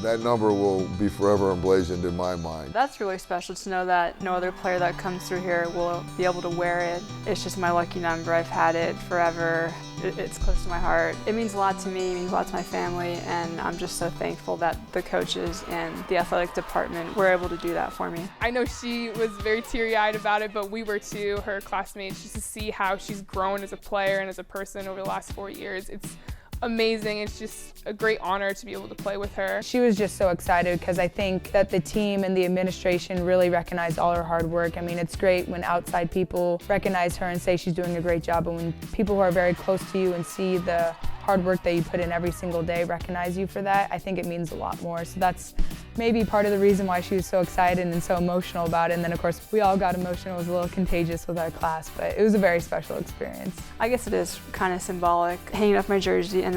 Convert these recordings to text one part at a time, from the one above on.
That number will be forever emblazoned in my mind. That's really special to know that no other player that comes through here will be able to wear it. It's just my lucky number. I've had it forever. It's close to my heart. It means a lot to me, it means a lot to my family, and I'm just so thankful that the coaches and the athletic department were able to do that for me. I know she was very teary-eyed about it, but we were too, her classmates, just to see how she's grown as a player and as a person over the last 4 years. It's amazing. It's just a great honor to be able to play with her. She was just so excited because I think that the team and the administration really recognized all her hard work. I mean, it's great when outside people recognize her and say she's doing a great job, but when people who are very close to you and see the hard work that you put in every single day recognize you for that, I think it means a lot more. So that's maybe part of the reason why she was so excited and so emotional about it. And then of course we all got emotional. It was a little contagious with our class, but it was a very special experience. I guess it is kind of symbolic, hanging up my jersey and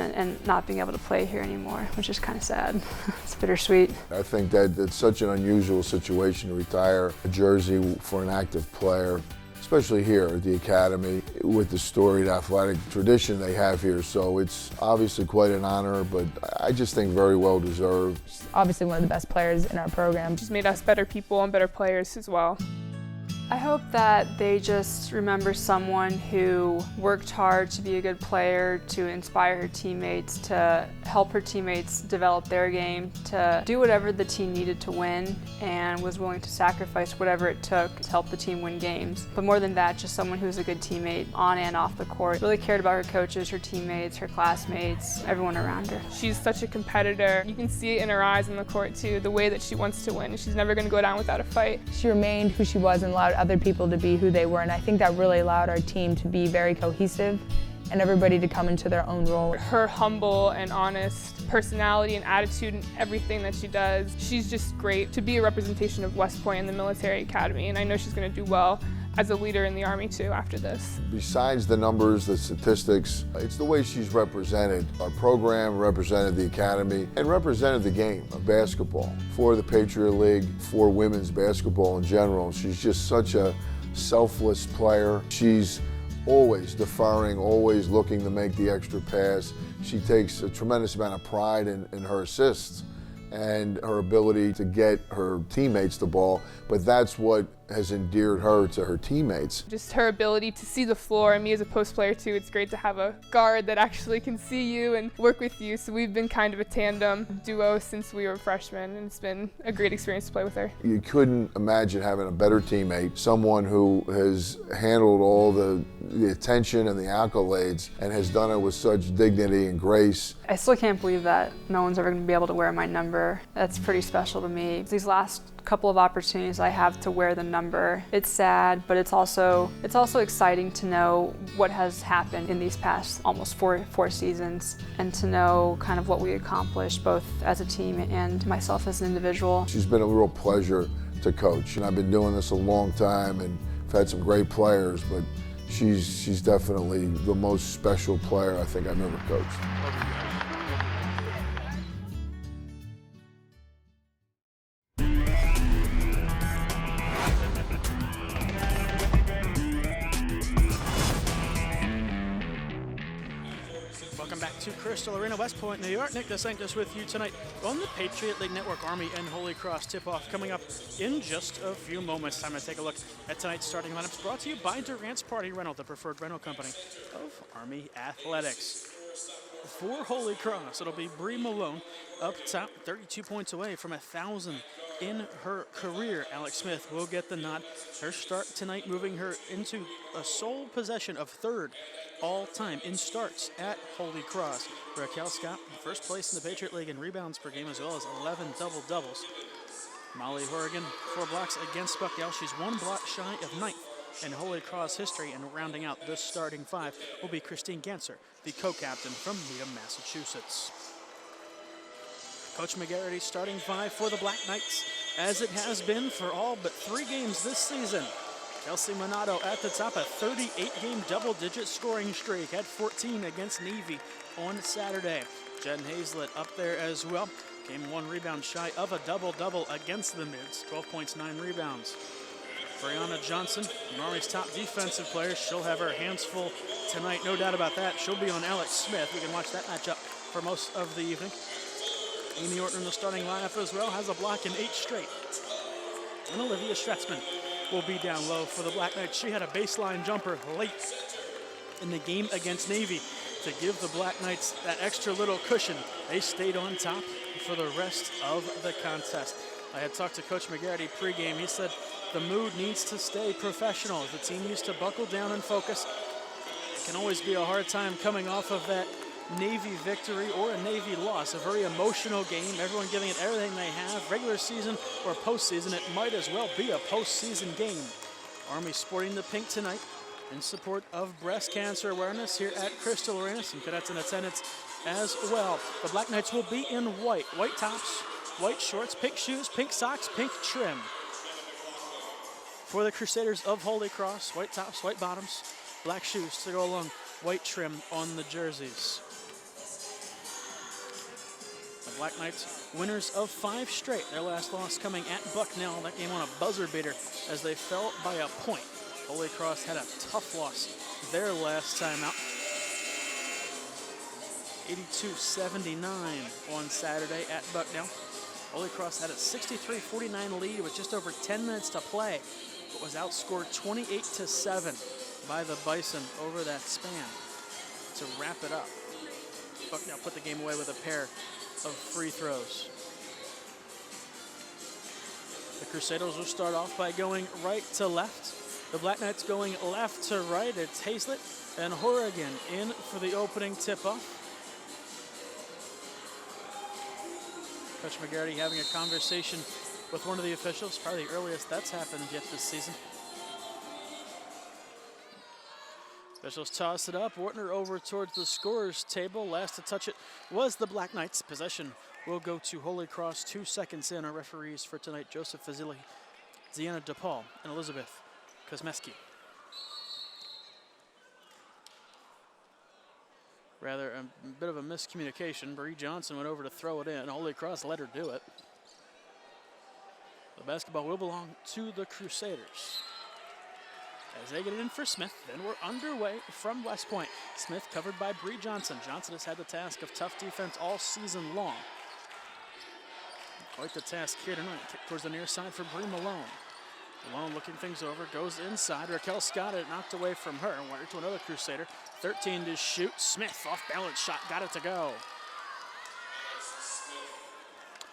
not being able to play here anymore, which is kind of sad. It's bittersweet. I think that it's such an unusual situation to retire a jersey for an active player, especially here at the Academy with the storied athletic tradition they have here. So it's obviously quite an honor, but I just think very well deserved. She's obviously one of the best players in our program. She's made us better people and better players as well. I hope that they just remember someone who worked hard to be a good player, to inspire her teammates, to help her teammates develop their game, to do whatever the team needed to win, and was willing to sacrifice whatever it took to help the team win games. But more than that, just someone who was a good teammate on and off the court, really cared about her coaches, her teammates, her classmates, everyone around her. She's such a competitor. You can see it in her eyes on the court too, the way that she wants to win. She's never going to go down without a fight. She remained who she was and allowed other people to be who they were, and I think that really allowed our team to be very cohesive and everybody to come into their own role. Her humble and honest personality and attitude and everything that she does, she's just great to be a representation of West Point in the military academy, and I know she's going to do well as a leader in the Army too after this. Besides the numbers, the statistics, it's the way she's represented our program, represented the Academy, and represented the game of basketball for the Patriot League, for women's basketball in general. She's just such a selfless player. She's always deferring, always looking to make the extra pass. She takes a tremendous amount of pride in her assists and her ability to get her teammates the ball, but that's what has endeared her to her teammates. Just her ability to see the floor, and me as a post player too, it's great to have a guard that actually can see you and work with you. So we've been kind of a tandem duo since we were freshmen, and it's been a great experience to play with her. You couldn't imagine having a better teammate, someone who has handled all the attention and the accolades and has done it with such dignity and grace. I still can't believe that no one's ever going to be able to wear my number. That's pretty special to me. These last couple of opportunities I have to wear the number, it's sad, but it's also exciting to know what has happened in these past almost four seasons, and to know kind of what we accomplished both as a team and myself as an individual. She's been a real pleasure to coach, and I've been doing this a long time and I've had some great players, but she's definitely the most special player I think I've ever coached. Welcome back to Crystal Arena, West Point, New York. Nick DeSantis with you tonight on the Patriot League Network. Army and Holy Cross tip-off coming up in just a few moments. Time to take a look at tonight's starting lineups, brought to you by Durant's Party Rental, the preferred rental company of Army Athletics. For Holy Cross, it'll be Bree Malone up top, 32 points away from 1,000 in her career. Alex Smith will get the nod. Her start tonight moving her into a sole possession of third all-time in starts at Holy Cross. Raquel Scott, first place in the Patriot League in rebounds per game, as well as 11 double-doubles. Molly Horrigan, 4 blocks against Buckdale. She's 1 block shy of ninth in Holy Cross history, and rounding out the starting 5 will be Christine Ganser, the co-captain from Needham, Massachusetts. Coach McGarity starting 5 for the Black Knights, as it has been for all but 3 games this season. Kelsey Minato at the top, a 38-game double-digit scoring streak, had 14 against Navy on Saturday. Jen Hazlett up there as well, came 1 rebound shy of a double-double against the Mids, 12 points, 9 rebounds. Brianna Johnson, Army's top defensive player, she'll have her hands full tonight, no doubt about that. She'll be on Alex Smith. We can watch that matchup for most of the evening. Amy Ortner in the starting lineup as well, has a block in 8 straight. And Olivia Stretzman will be down low for the Black Knights. She had a baseline jumper late in the game against Navy to give the Black Knights that extra little cushion. They stayed on top for the rest of the contest. I had talked to Coach McGarity pregame. He said the mood needs to stay professional. The team needs to buckle down and focus. It can always be a hard time coming off of that Navy victory or a Navy loss. A very emotional game, everyone giving it everything they have. Regular season or postseason, it might as well be a postseason game. Army sporting the pink tonight in support of breast cancer awareness here at Crystal Arena. Some cadets in attendance as well. The Black Knights will be in white. White tops, white shorts, pink shoes, pink socks, pink trim. For the Crusaders of Holy Cross, white tops, white bottoms, black shoes to go along, white trim on the jerseys. The Black Knights, winners of 5 straight. Their last loss coming at Bucknell. That game on a buzzer beater as they fell by a point. Holy Cross had a tough loss their last time out. 82-79 on Saturday at Bucknell. Holy Cross had a 63-49 lead with just over 10 minutes to play, but was outscored 28-7 by the Bison over that span to wrap it up. Bucknell put the game away with a pair of free throws. The Crusaders will start off by going right to left. The Black Knights going left to right. It's Hazlet and Horrigan in for the opening tip-off. Coach McGarity having a conversation with one of the officials, probably the earliest that's happened yet this season. Officials toss it up. Ortner over towards the scorer's table. Last to touch it was the Black Knights. Possession will go to Holy Cross 2 seconds in. Our referees for tonight, Joseph Fazili, Deanna DePaul, and Elizabeth Kosmeski. Rather, a bit of a miscommunication. Bree Johnson went over to throw it in. Holy Cross let her do it. The basketball will belong to the Crusaders. As they get it in for Smith, then we're underway from West Point. Smith covered by Bree Johnson. Johnson has had the task of tough defense all season long. Quite the task here tonight. Kick towards the near side for Bree Malone. Malone looking things over, goes inside. Raquel Scott had it knocked away from her. Wired to another Crusader. 13 to shoot. Smith off balance shot, got it to go.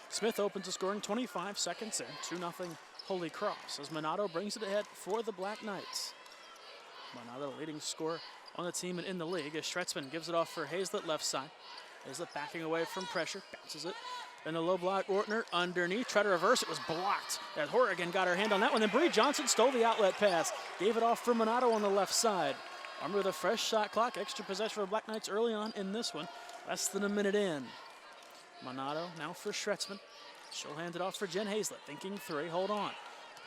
Smith opens the scoring 25 seconds in. 2-0 Holy Cross as Minato brings it ahead for the Black Knights. Minato leading scorer on the team and in the league as Stretzman gives it off for Hazlet left side. Hazlet backing away from pressure, bounces it. And a low block, Ortner underneath, try to reverse, it was blocked. As Horrigan got her hand on that one, then Bree Johnson stole the outlet pass. Gave it off for Minato on the left side. Army with a fresh shot clock, extra possession for the Black Knights early on in this one. Less than a minute in. Minato now for Stretzman. She'll hand it off for Jen Hazlet, thinking 3, hold on.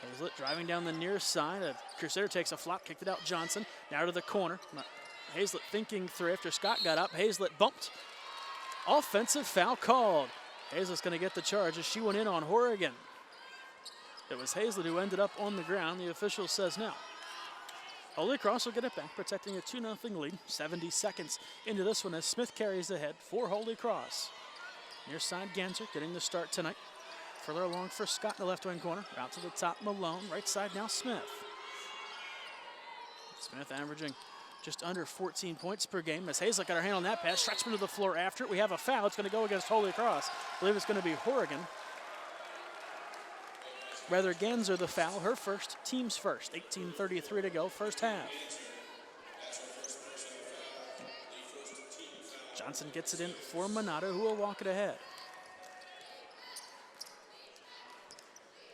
Hazlet driving down the near side. A Crusader takes a flop, kicked it out Johnson. Now to the corner. Hazlet thinking 3 after Scott got up. Hazlet bumped. Offensive foul called. Hazlet's going to get the charge as she went in on Horrigan. It was Hazlet who ended up on the ground. The official says no. Holy Cross will get it back, protecting a 2-0 lead. 70 seconds into this one as Smith carries ahead for Holy Cross. Near side Ganser getting the start tonight. Further along for Scott in the left wing corner. Out to the top Malone. Right side now Smith. Smith averaging just under 14 points per game as Hazel got her hand on that pass. Stretzman to the floor after it. We have a foul. It's going to go against Holy Cross. I believe it's going to be Horrigan. Rather, Ganser the foul. Her first, team's first. 18:33 to go, first half. Johnson gets it in for Minato, who will walk it ahead.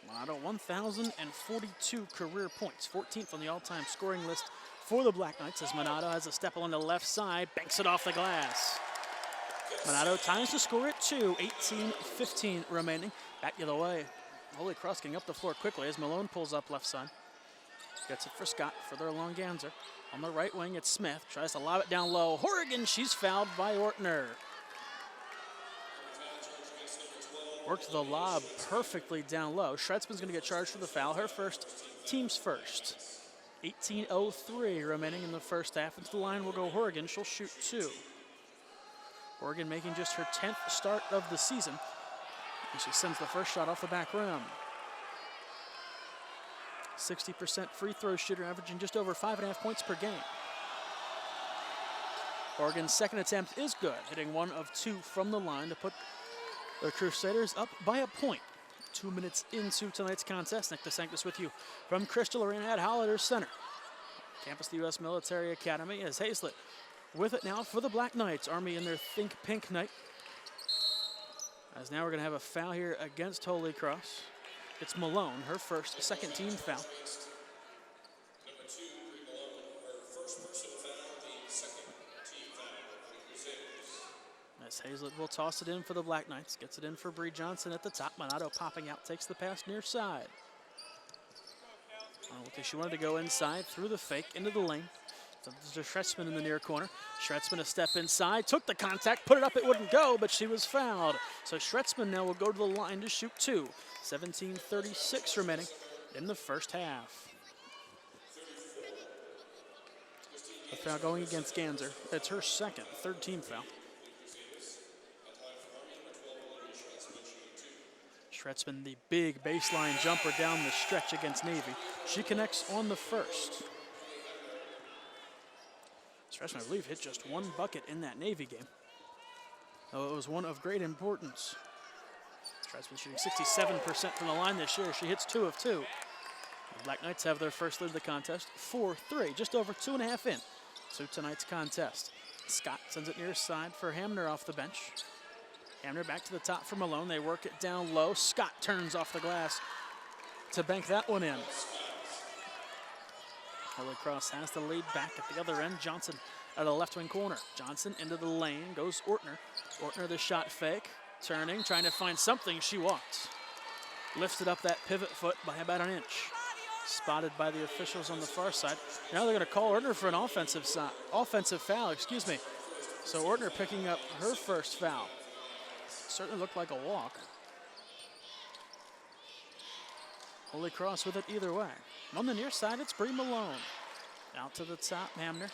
Minato, 1,042 career points, 14th on the all-time scoring list for the Black Knights as Minato has a step on the left side, banks it off the glass. Minato times to score at 2, 18:15 remaining. Back the other way. Holy Cross getting up the floor quickly as Malone pulls up left side. Gets it for Scott, further along Ganser. On the right wing, it's Smith. Tries to lob it down low. Horrigan, she's fouled by Ortner. Works the lob perfectly down low. Stretzman's going to get charged for the foul. Her first, team's first. 18:03 remaining in the first half. Into the line will go Horrigan. She'll shoot 2. Horrigan making just her 10th start of the season And she sends the first shot off the back rim. 60% free throw shooter, averaging just over 5.5 points per game. Oregon's second attempt is good, hitting 1 of 2 from the line to put the Crusaders up by a point. 2 minutes into tonight's contest. Nick DeSanctis with you from Crystal Arena at Holliday Center. Campus of the U.S. Military Academy as Hazlett with it now for the Black Knights. Army in their Think Pink night. As now we're going to have a foul here against Holy Cross. It's Malone, her first second team foul. As Hazlett will toss it in for the Black Knights. Gets it in for Bree Johnson at the top. Minato popping out, takes the pass near side. She wanted to go inside through the fake into the lane. There's Schretzman in the near corner. Schretzman a step inside, took the contact, put it up, it wouldn't go, but she was fouled. So Schretzman now will go to the line to shoot 2. 17:36 remaining in the first half. A foul going against Ganser. It's her second, third team foul. Schretzman, the big baseline jumper down the stretch against Navy. She connects on the first. Schretzman, I believe, hit just 1 bucket in that Navy game. Though it was one of great importance. Schretzman shooting 67% from the line this year. She hits 2 of 2. The Black Knights have their first lead of the contest, 4-3, just over 2.5 in to tonight's contest. Scott sends it near side for Hamner off the bench. Hamner back to the top for Malone. They work it down low. Scott turns off the glass to bank that one in. Holy Cross has the lead back at the other end. Johnson at the left wing corner. Johnson into the lane, goes Ortner. Ortner the shot fake, turning, trying to find something. She walked. Lifted up that pivot foot by about an inch. Spotted by the officials on the far side. Now they're going to call Ortner for an offensive foul, So Ortner picking up her first foul. Certainly looked like a walk. Holy Cross with it either way. On the near side, it's Bree Malone. Out to the top, Hamner.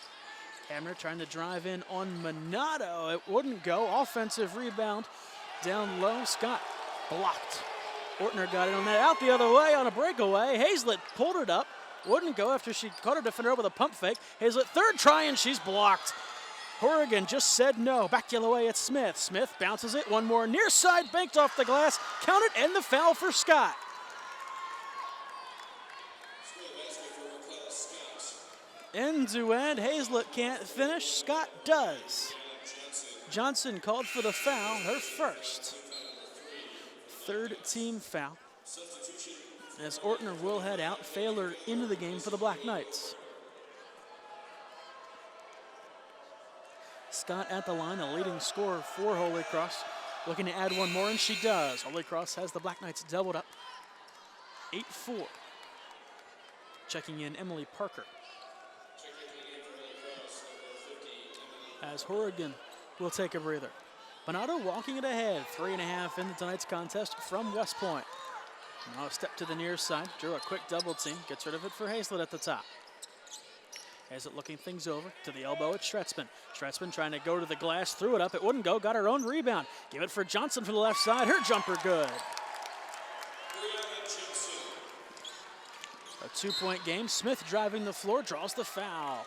Hamner trying to drive in on Minato. It wouldn't go. Offensive rebound down low. Scott blocked. Ortner got it on that. Out the other way on a breakaway. Hazlett pulled it up. Wouldn't go after she caught her defender with a pump fake. Hazlett third try and she's blocked. Horrigan just said no. Back the other way, it's Smith. Smith bounces it. One more near side, banked off the glass. Counted and the foul for Scott. End to end. Hazlett can't finish. Scott does. Johnson called for the foul, her first. Third team foul. As Ortner will head out, Feiler into the game for the Black Knights. Scott at the line, the leading scorer for Holy Cross. Looking to add one more, and she does. Holy Cross has the Black Knights doubled up. 8-4. Checking in Emily Parker. As Horrigan will take a breather. Minato walking it ahead. 3.5 into tonight's contest from West Point. Now a step to the near side. Drew a quick double team. Gets rid of it for Hazlett at the top. Hazlett looking things over to the elbow. It's Schretzman. Schretzman trying to go to the glass. Threw it up. It wouldn't go. Got her own rebound. Give it for Johnson from the left side. Her jumper good. A 2-point game. Smith driving the floor. Draws the foul.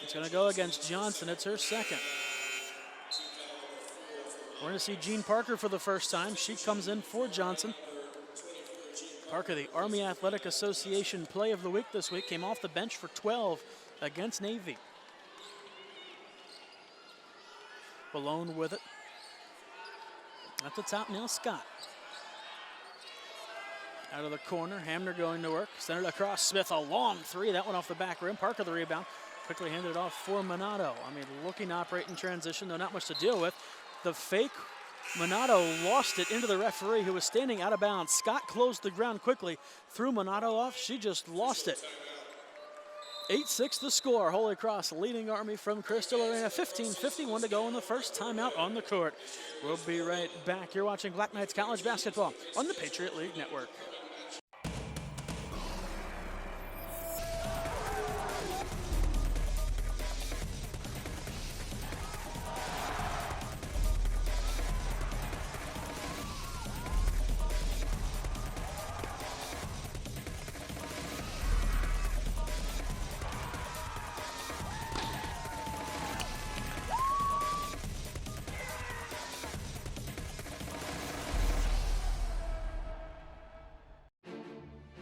It's going to go against Johnson. It's her second. We're going to see Jean Parker for the first time. She comes in for Johnson. Parker, the Army Athletic Association Play of the Week this week, came off the bench for 12 against Navy. Malone with it. At the top now, Scott. Out of the corner, Hamner going to work. Centered across, Smith, a long three. That one off the back rim. Parker the rebound. Quickly handed it off for Minato. I mean, looking to operate in transition, though not much to deal with. The fake, Minato lost it into the referee who was standing out of bounds. Scott closed the ground quickly, threw Minato off. She just lost it. 8-6 the score. Holy Cross leading Army from Crystal Arena. 15:51 to go in the first timeout on the court. We'll be right back. You're watching Black Knights College Basketball on the Patriot League Network.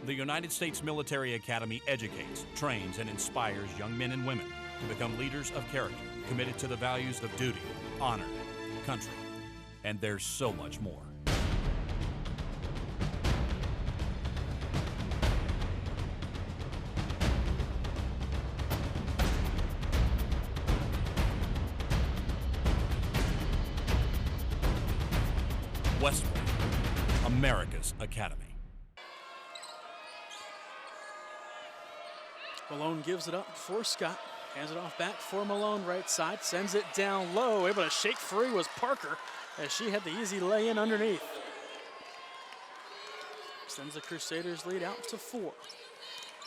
The United States Military Academy educates, trains, and inspires young men and women to become leaders of character, committed to the values of duty, honor, country, and there's so much more. West Point, America's Academy. Malone gives it up for Scott. Hands it off back for Malone, right side. Sends it down low. Able to shake free was Parker as she had the easy lay-in underneath. Sends the Crusaders lead out to 4.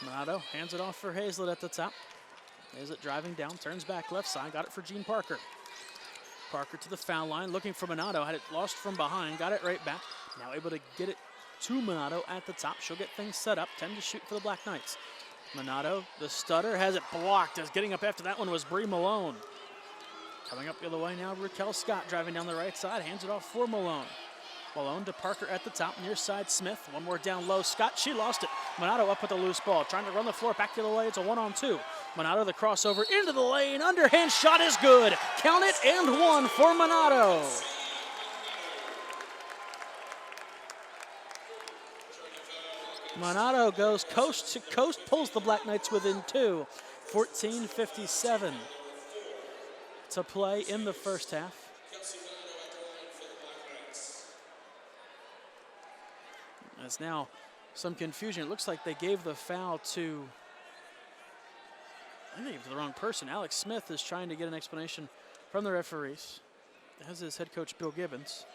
Minato hands it off for Hazel at the top. Hazel driving down, turns back left side. Got it for Jean Parker. Parker to the foul line, looking for Minato. Had it lost from behind, got it right back. Now able to get it to Minato at the top. She'll get things set up. 10 to shoot for the Black Knights. Minato, the stutter, has it blocked as getting up after that one was Bree Malone. Coming up the other way now, Raquel Scott driving down the right side, hands it off for Malone. Malone to Parker at the top, near side Smith. One more down low, Scott, she lost it. Minato up with the loose ball, trying to run the floor back the other way. It's a 1-on-2. Minato the crossover into the lane, underhand shot is good. Count it and 1 for Minato. Minato goes coast to coast, pulls the Black Knights within 2. 14:57 to play in the first half. There's now some confusion. It looks like they gave the foul to, I think they gave it to the wrong person. Alex Smith is trying to get an explanation from the referees, as is head coach Bill Gibbons.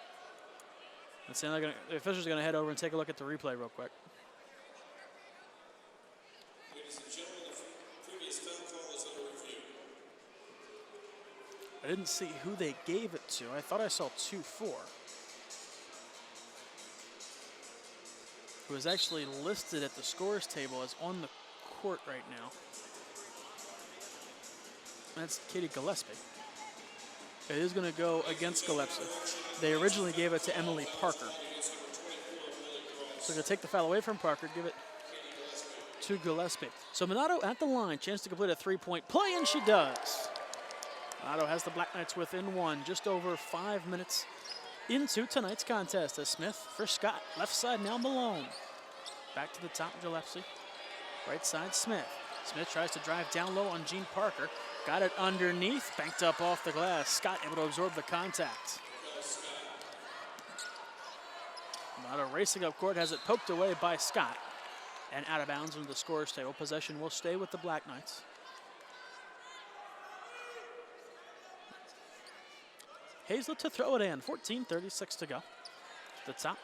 And so the officials are going to head over and take a look at the replay real quick. Ladies and gentlemen, the previous foul call is under review. I didn't see who they gave it to. I thought I saw 2-4. Who is actually listed at the scores table as on the court right now. That's Katie Gillespie. It is going to go against Gillespie. They originally gave it to Emily Parker. So they're going to take the foul away from Parker, give it to Gillespie. So Minato at the line, chance to complete a 3-point play, and she does. Minato has the Black Knights within 1, just over 5 minutes into tonight's contest as Smith for Scott. Left side now Malone. Back to the top, Gillespie. Right side Smith. Smith tries to drive down low on Jean Parker. Got it underneath, banked up off the glass. Scott able to absorb the contact. Minato racing up court, has it poked away by Scott. And out of bounds into the scorer's table. Possession will stay with the Black Knights. Hazel to throw it in, 14:36 to go. The top,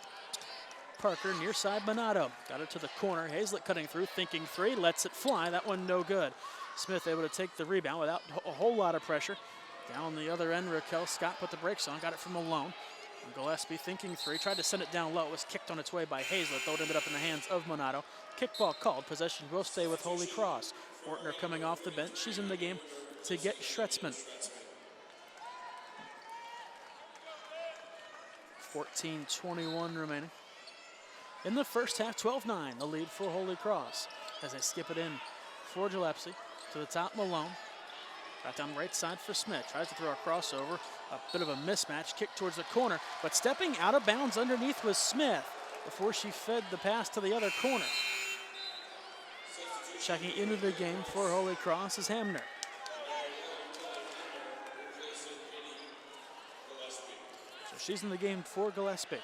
Parker near side Minato. Got it to the corner, Hazlett cutting through, thinking 3, lets it fly, that one no good. Smith able to take the rebound without a whole lot of pressure. Down the other end, Raquel Scott put the brakes on, got it from Malone. Gillespie thinking 3, tried to send it down low, it was kicked on its way by Hazlett, though it ended up in the hands of Minato. Kickball called, possession will stay with Holy Cross. Ortner coming off the bench, she's in the game to get Schretzman. 14:21 remaining. In the first half, 12-9, the lead for Holy Cross. As they skip it in for Gillespie. To the top, Malone. Right down right side for Smith. Tries to throw a crossover. A bit of a mismatch. Kick towards the corner. But stepping out of bounds underneath was Smith before she fed the pass to the other corner. Checking into the game for Holy Cross is Hamner. So she's in the game for Gillespie.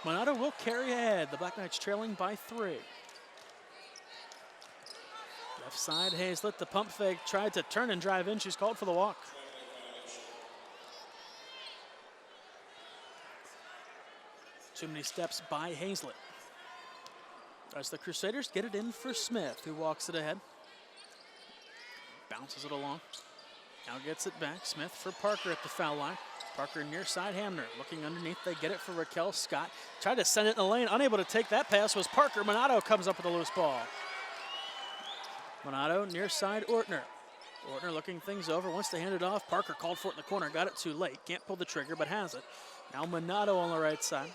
Minato will carry ahead. The Black Knights trailing by 3. Left side, Hazlett, the pump fake, tried to turn and drive in. She's called for the walk. Too many steps by Hazlett. As the Crusaders get it in for Smith, who walks it ahead. Bounces it along. Now gets it back. Smith for Parker at the foul line. Parker near side, Hamner looking underneath. They get it for Raquel Scott. Tried to send it in the lane. Unable to take that pass was Parker. Minato comes up with a loose ball. Minato near side, Ortner. Ortner looking things over, wants to hand it off. Parker called for it in the corner, got it too late. Can't pull the trigger, but has it. Now Minato on the right side.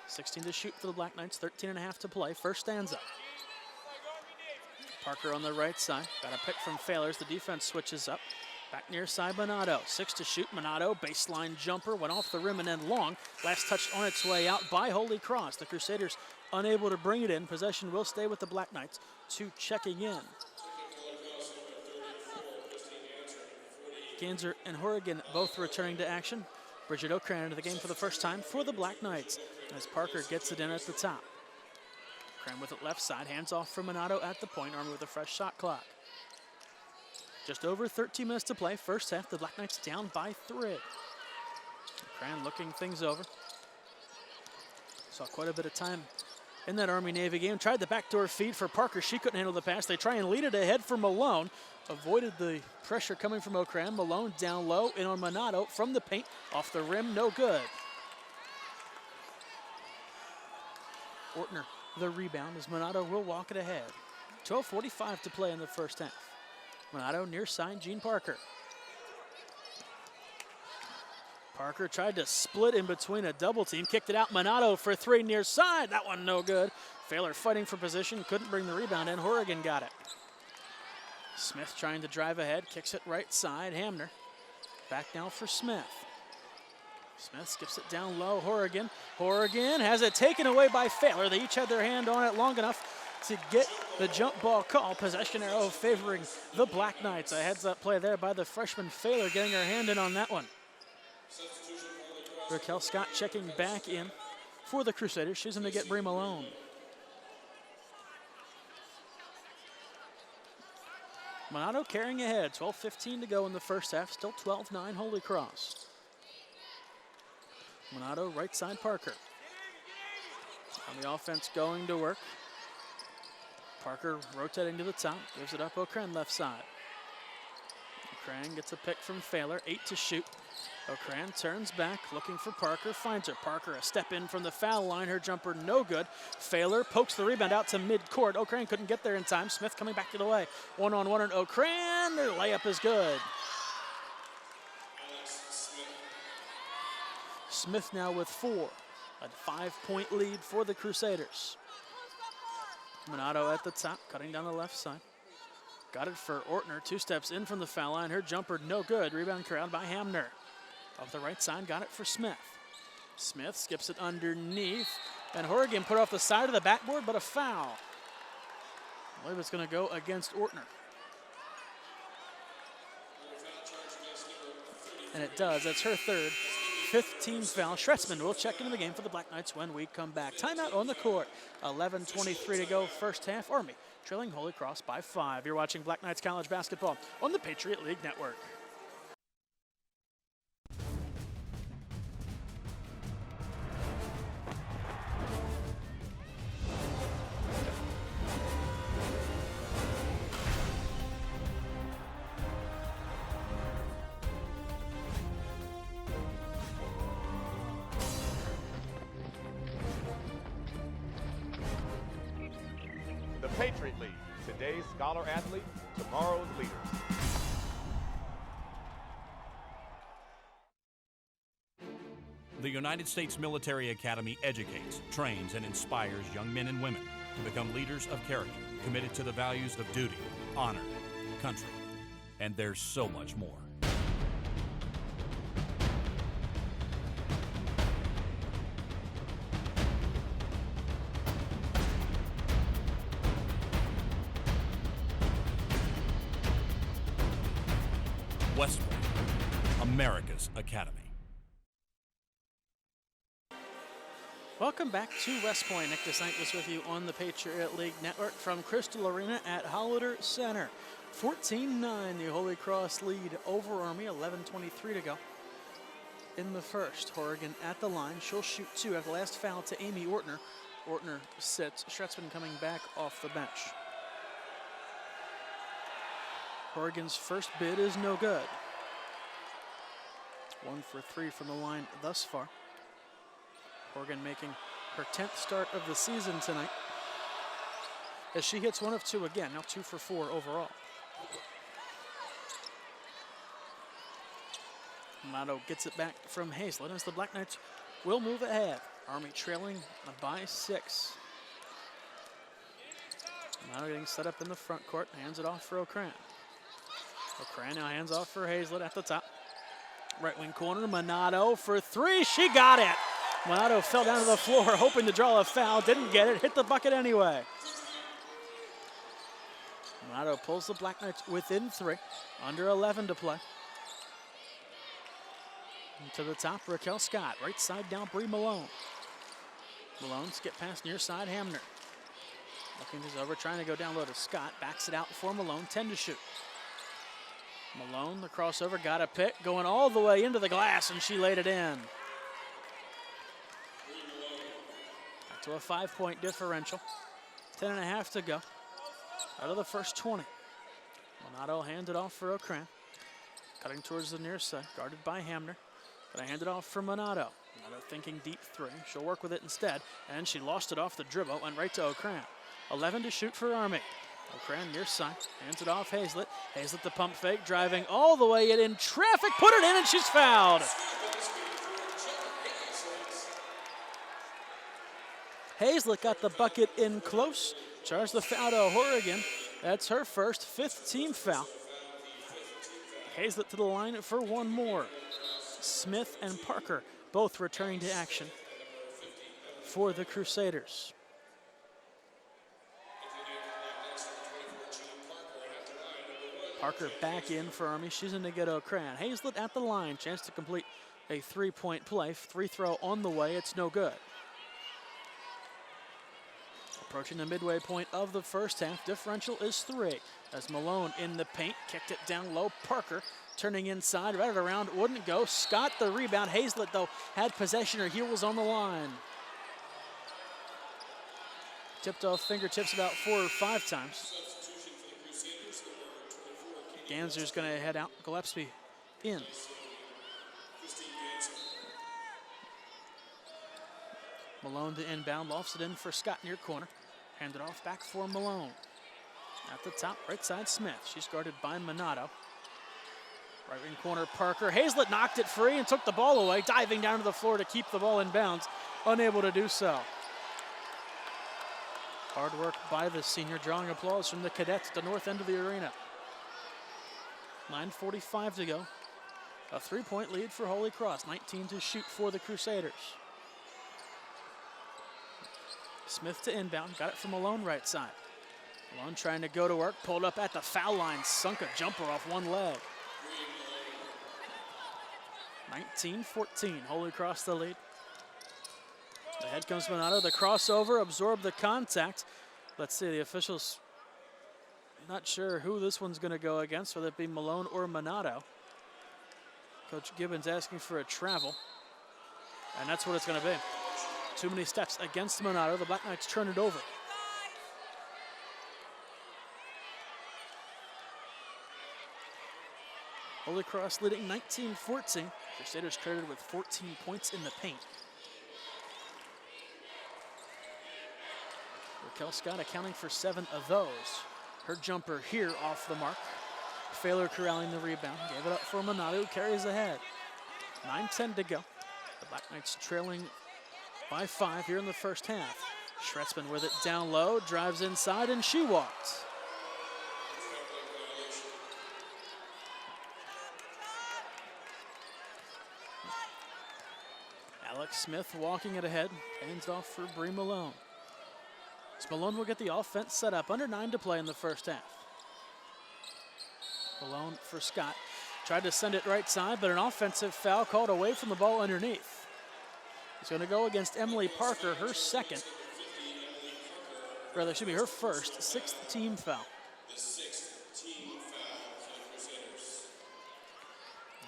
16 to shoot for the Black Knights, 13.5 to play. First stanza. Parker on the right side. Got a pick from Feiler as the defense switches up. Back near side, Minato. 6 to shoot. Minato, baseline jumper, went off the rim and then long. Last touch on its way out by Holy Cross. The Crusaders unable to bring it in. Possession will stay with the Black Knights. 2 checking in. Ganser and Horrigan both returning to action. Bridget O'Cran into the game for the first time for the Black Knights as Parker gets it in at the top. O'Cran with it left side, hands off from Minato at the point, Army with a fresh shot clock. Just over 13 minutes to play. First half, the Black Knights down by 3. O'Cran looking things over. Saw quite a bit of time in that Army-Navy game. Tried the backdoor feed for Parker. She couldn't handle the pass. They try and lead it ahead for Malone. Avoided the pressure coming from O'Cran. Malone down low, in on Minato from the paint. Off the rim, no good. Ortner, the rebound, as Minato will walk it ahead. 12:45 to play in the first half. Minato near side, Jean Parker. Parker tried to split in between a double team, kicked it out. Minato for 3 near side. That one no good. Feiler fighting for position, couldn't bring the rebound in. Horrigan got it. Smith trying to drive ahead, kicks it right side. Hamner back now for Smith. Smith skips it down low. Horrigan has it taken away by Feiler. They each had their hand on it long enough to get the jump ball call. Possession arrow favoring the Black Knights. A heads up play there by the freshman Feiler, getting her hand in on that one. Raquel Scott checking back in for the Crusaders. She's going to get Brie Malone. Minato carrying ahead, 12:15 to go in the first half, still 12-9 Holy Cross. Minato right side Parker. On the offense going to work. Parker rotating to the top, gives it up O'Cran left side. O'Cran gets a pick from Feiler, 8 to shoot. O'Cran turns back, looking for Parker, finds her. Parker a step in from the foul line, her jumper no good. Feiler pokes the rebound out to mid-court. O'Cran couldn't get there in time. Smith coming back to the way. One-on-one and O'Cran, their layup is good. Smith now with 4, a 5-point lead for the Crusaders. Minato at the top, cutting down the left side. Got it for Ortner, 2 steps in from the foul line. Her jumper no good. Rebound corralled by Hamner. Off the right side, got it for Smith. Smith skips it underneath, and Horrigan put off the side of the backboard, but a foul. I believe it's going to go against Ortner. And it does. That's her 3rd, 5th team foul. Schretzman will check into the game for the Black Knights when we come back. Timeout on the court. 11:23 to go, first half. Army trailing Holy Cross by 5. You're watching Black Knights College Basketball on the Patriot League Network. The Patriot League, today's scholar athlete, tomorrow's leader. The United States Military Academy educates, trains, and inspires young men and women to become leaders of character, committed to the values of duty, honor, country, and there's so much more. West Point, America's Academy. Welcome back to West Point. Nick DeSantis with you on the Patriot League Network from Crystal Arena at Hollider Center. 14-9, the Holy Cross lead over Army, 11:23 to go. In the first, Horrigan at the line. She'll shoot 2 after the last foul to Amy Ortner. Ortner sits. Schretzman coming back off the bench. Horrigan's first bid is no good. 1 for 3 from the line thus far. Horrigan making her 10th start of the season tonight, as she hits 1 of 2 again, now 2 for 4 overall. Minato gets it back from Hazel, as the Black Knights will move ahead. Army trailing by 6. Now getting set up in the front court, hands it off for O'Cran. O'Cran now hands off for Hazlett at the top. Right wing corner, Minato for 3, she got it! Minato fell down to the floor hoping to draw a foul, didn't get it, hit the bucket anyway. Minato pulls the Black Knights within 3, under 11 to play. And to the top, Raquel Scott, right side down, Bree Malone. Malone skip past near side, Hamner. Looking this over, trying to go down low to Scott, backs it out for Malone, 10 to shoot. Malone, the crossover, got a pick, going all the way into the glass, and she laid it in. Back to a 5-point differential. 10.5 to go. Out of the first 20. Minato handed off for O'Cran. Cutting towards the near side, guarded by Hamner. Gonna hand it off for Minato. Minato thinking deep 3. She'll work with it instead, and she lost it off the dribble, went right to O'Cran. 11 to shoot for Army. O'Cran near side, hands it off Hazlett. Hazlett the pump fake, driving all the way in traffic, put it in, and she's fouled. Hazlett got the bucket in close, charged the foul to Horrigan. That's her first, 5th team foul. Hazlett to the line for one more. Smith and Parker both returning to action for the Crusaders. Parker back in for Army. She's in to get O'Cran. Hazlett at the line. Chance to complete a 3-point play. Free throw on the way. It's no good. Approaching the midway point of the first half. Differential is 3. As Malone in the paint. Kicked it down low. Parker turning inside. Right around. Wouldn't go. Scott the rebound. Hazlett, though, had possession. Her heel was on the line. Tipped off fingertips about 4 or 5 times. Ganser's going to head out. Gillespie in. Malone to inbound. Lofts it in for Scott near corner. Hand it off back for Malone. At the top, right side, Smith. She's guarded by Minato. Right wing corner, Parker. Hazlett knocked it free and took the ball away, diving down to the floor to keep the ball in bounds. Unable to do so. Hard work by the senior, drawing applause from the cadets at the north end of the arena. 9:45 to go. A 3-point lead for Holy Cross. 19 to shoot for the Crusaders. Smith to inbound. Got it from Malone right side. Malone trying to go to work. Pulled up at the foul line. Sunk a jumper off one leg. 19-14. Holy Cross the lead. Ahead comes Minato. The crossover. Absorbed the contact. Let's see. The officials... Not sure who this one's going to go against, whether it be Malone or Minato. Coach Gibbons asking for a travel, and that's what it's going to be. Too many steps against Minato. The Black Knights turn it over. Holy Cross leading 19-14. Crusaders credited with 14 points in the paint. Raquel Scott accounting for 7 of those. Her jumper here off the mark. Feiler corralling the rebound. Gave it up for Minato, who carries ahead. 9:10 to go. The Black Knights trailing by 5 here in the first half. Schretzman with it down low, drives inside, and she walked. Alex Smith walking it ahead. Hands off for Bree Malone. Malone will get the offense set up. Under 9 to play in the first half. Malone for Scott. Tried to send it right side, but an offensive foul called away from the ball underneath. It's going to go against Emily Parker, her second. Rather, excuse me, her first 6th team foul.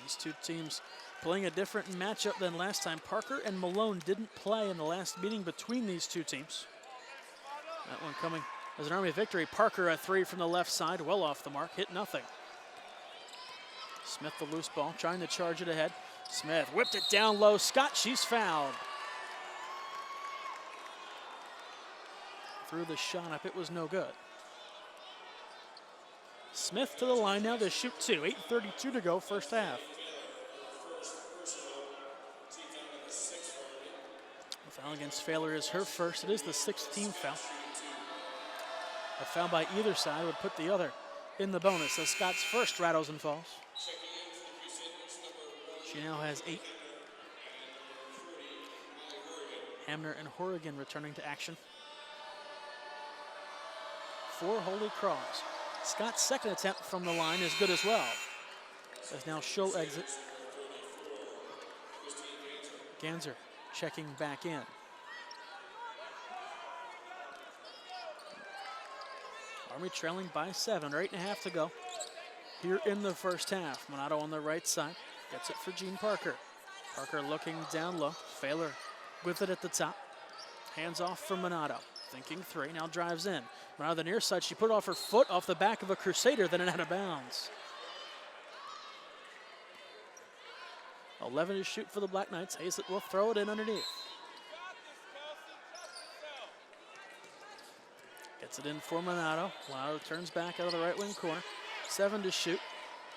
These two teams playing a different matchup than last time. Parker and Malone didn't play in the last meeting between these two teams. That one coming as an Army victory. Parker a 3 from the left side, well off the mark, hit nothing. Smith the loose ball, trying to charge it ahead. Smith whipped it down low. Scott, she's fouled. Threw the shot up, it was no good. Smith to the line now to shoot 2. 8:32 to go, first half. Foul against Feiler is her first. It is the 6th team foul. A foul by either side would put the other in the bonus as Scott's first rattles and falls. She now has 8. Hamner and Horrigan returning to action. For Holy Cross. Scott's second attempt from the line is good as well. As now she'll exit. Ganser checking back in. Army trailing by 7, or 8.5 to go here in the first half. Minato on the right side, gets it for Jean Parker. Parker looking down low. Feiler with it at the top. Hands off for Minato. Thinking 3, now drives in. Minato the near side, she put off her foot off the back of a Crusader, then it out of bounds. 11 to shoot for the Black Knights. Hazel will throw it in underneath. Gets it in for Minato. Minato turns back out of the right wing corner. 7 to shoot.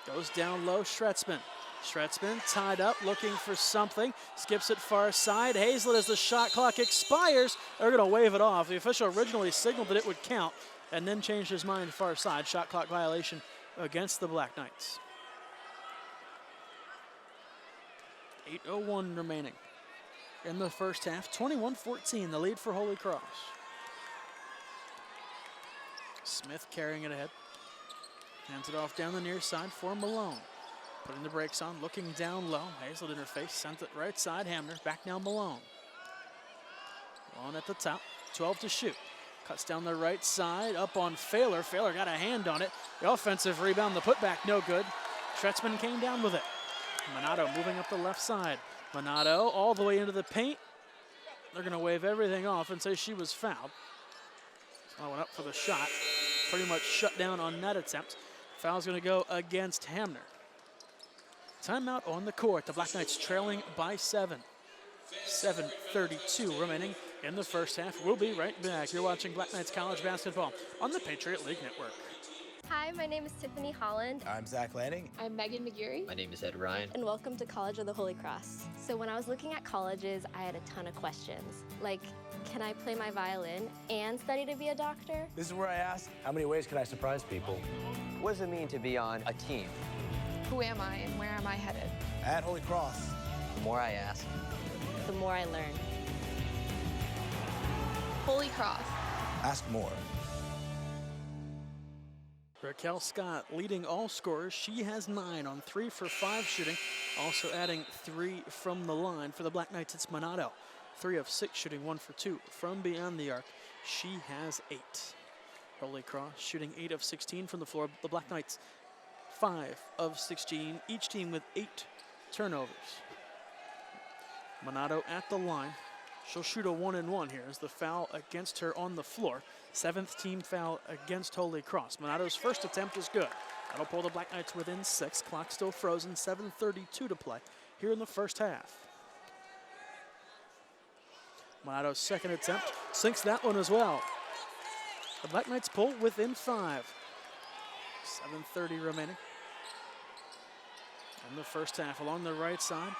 Goes down low, Stretzman. Stretzman tied up, looking for something. Skips it far side. Hazel, as the shot clock expires, they're going to wave it off. The official originally signaled that it would count and then changed his mind far side. Shot clock violation against the Black Knights. 8:01 remaining in the first half. 21-14, the lead for Holy Cross. Smith carrying it ahead. Hands it off down the near side for Malone. Putting the brakes on, looking down low. Hazel in her face, sent it right side. Hamner, back now Malone. Malone at the top, 12 to shoot. Cuts down the right side, up on Feiler. Feiler got a hand on it. The offensive rebound, the putback, no good. Stretzman came down with it. Minato moving up the left side. Minato all the way into the paint. They're going to wave everything off and say she was fouled. So I went up for the shot. Pretty much shut down on that attempt. Foul's going to go against Hamner. Timeout on the court. The Black Knights trailing by 7. 7:32 remaining in the first half. We'll be right back. You're watching Black Knights College Basketball on the Patriot League Network. Hi, my name is Tiffany Holland. I'm Zach Lanning. I'm Megan McGeary. My name is Ed Ryan. And welcome to College of the Holy Cross. So when I was looking at colleges, I had a ton of questions. Like, can I play my violin and study to be a doctor? This is where I ask, how many ways can I surprise people? What does it mean to be on a team? Who am I and where am I headed? At Holy Cross. The more I ask, the more I learn. Holy Cross. Ask more. Raquel Scott leading all scorers. She has 9 on 3 for 5 shooting. Also adding 3 from the line. For the Black Knights, it's Minato. 3 of 6 shooting, 1 for 2 from beyond the arc. She has 8. Holy Cross shooting 8 of 16 from the floor. The Black Knights 5 of 16. Each team with 8 turnovers. Minato at the line. She'll shoot a 1-and-1 here as the foul against her on the floor. 7th team foul against Holy Cross. Minato's first attempt is good. That'll pull the Black Knights within 6. Clock still frozen, 7:32 to play here in the first half. Minato's second attempt sinks that one as well. The Black Knights pull within 5. 7:30 remaining in the first half. Along the right side,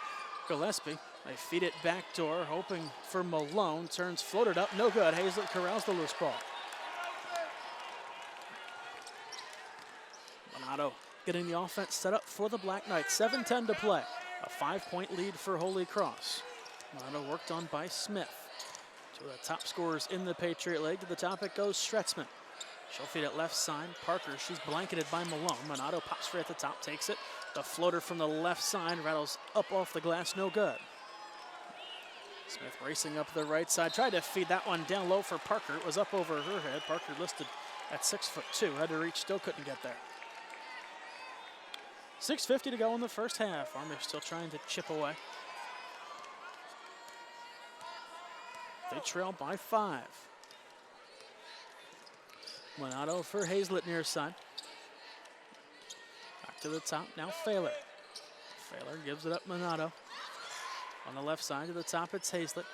Gillespie. They feed it backdoor, hoping for Malone. Turns floated up, no good. Hazel corrals the loose ball. Minato getting the offense set up for the Black Knights. 7:10 to play. A 5-point lead for Holy Cross. Minato worked on by Smith. 2 of the top scorers in the Patriot League. To the top it goes Stretzman. She'll feed it left side. Parker, she's blanketed by Malone. Minato pops free at the top, takes it. The floater from the left side rattles up off the glass, no good. Smith racing up the right side, tried to feed that one down low for Parker. It was up over her head. Parker listed at 6'2", had to reach, still couldn't get there. 6:50 to go in the first half. Army still trying to chip away. They trail by 5. Minato for Hazel at near side. Back to the top, now Feiler. Feiler gives it up Minato. On the left side to the top, it's Hazlett.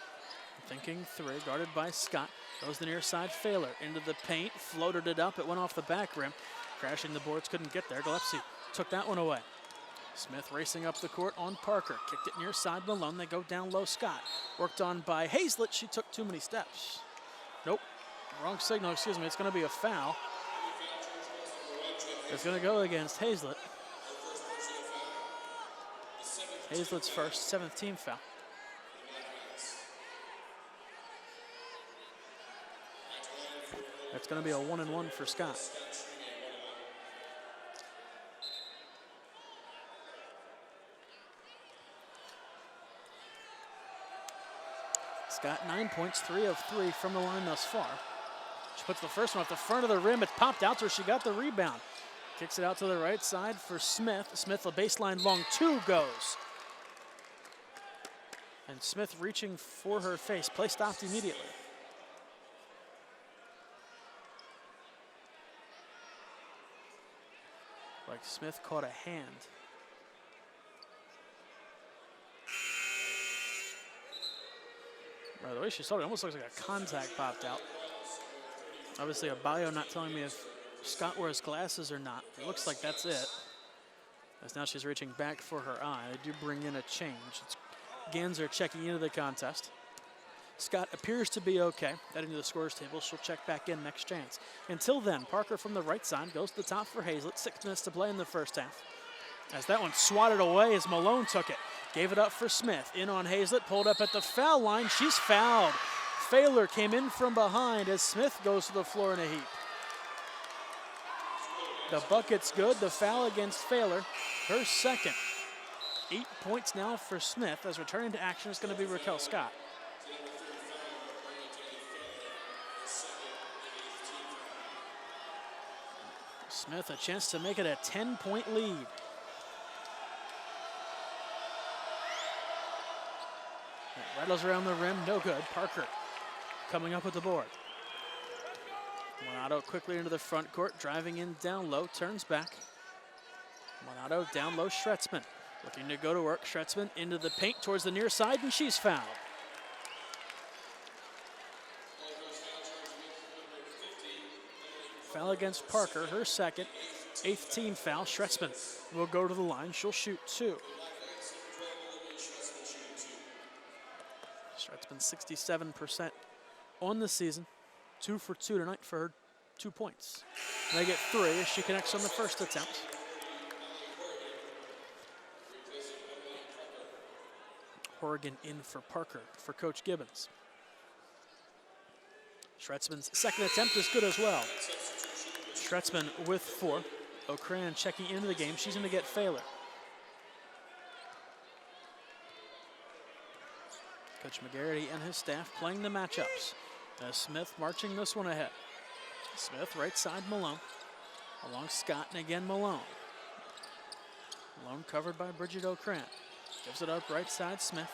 Thinking 3, guarded by Scott. Goes the near side, Feiler into the paint, floated it up. It went off the back rim. Crashing the boards, couldn't get there. Gillespie took that one away. Smith racing up the court on Parker. Kicked it near side Malone. They go down low. Scott. Worked on by Hazlett. She took too many steps. Nope. Wrong signal, excuse me. It's going to be a foul. It's going to go against Hazlett. Hazlett's first, 7th team foul. That's going to be a 1-and-1 for Scott. Scott 9 points, 3 of 3 from the line thus far. She puts the first one at the front of the rim. It popped out to her. She got the rebound. Kicks it out to the right side for Smith. Smith, a baseline long 2 goes. And Smith reaching for her face. Play stopped immediately. Like Smith caught a hand. By the way she saw it, almost looks like a contact popped out. Obviously a bio not telling me if Scott wears glasses or not. It looks like that's it. As now she's reaching back for her eye. They do bring in a change. It's Ganser checking into the contest. Scott appears to be okay. Heading to the scorer's table. She'll check back in next chance. Until then, Parker from the right side goes to the top for Hazlett. 6 minutes to play in the first half. As that one swatted away as Malone took it. Gave it up for Smith. In on Hazlett. Pulled up at the foul line. She's fouled. Feiler came in from behind as Smith goes to the floor in a heap. The bucket's good. The foul against Feiler. Her second. 8 points now for Smith as returning to action is going to be Raquel Scott. Smith a chance to make it a 10-point lead. That rattles around the rim, no good. Parker coming up with the board. Minato quickly into the front court, driving in down low, turns back. Minato down low, Schretzman looking to go to work. Schretzman into the paint towards the near side, and she's fouled. Foul against Parker, her second, 8th team foul. Schretzman will go to the line. She'll shoot 2. Schretzman 67% on the season. 2 for 2 tonight for her 2 points. They get 3 as she connects on the first attempt. Horrigan in for Parker for Coach Gibbons. Schretzman's second attempt is good as well. Schretzman with 4. O'Cran checking into the game. She's going to get Feiler. Coach McGarity and his staff playing the matchups. As Smith marching this one ahead. Smith right side Malone. Along Scott and again Malone. Malone covered by Bridget O'Cran. Gives it up right side Smith.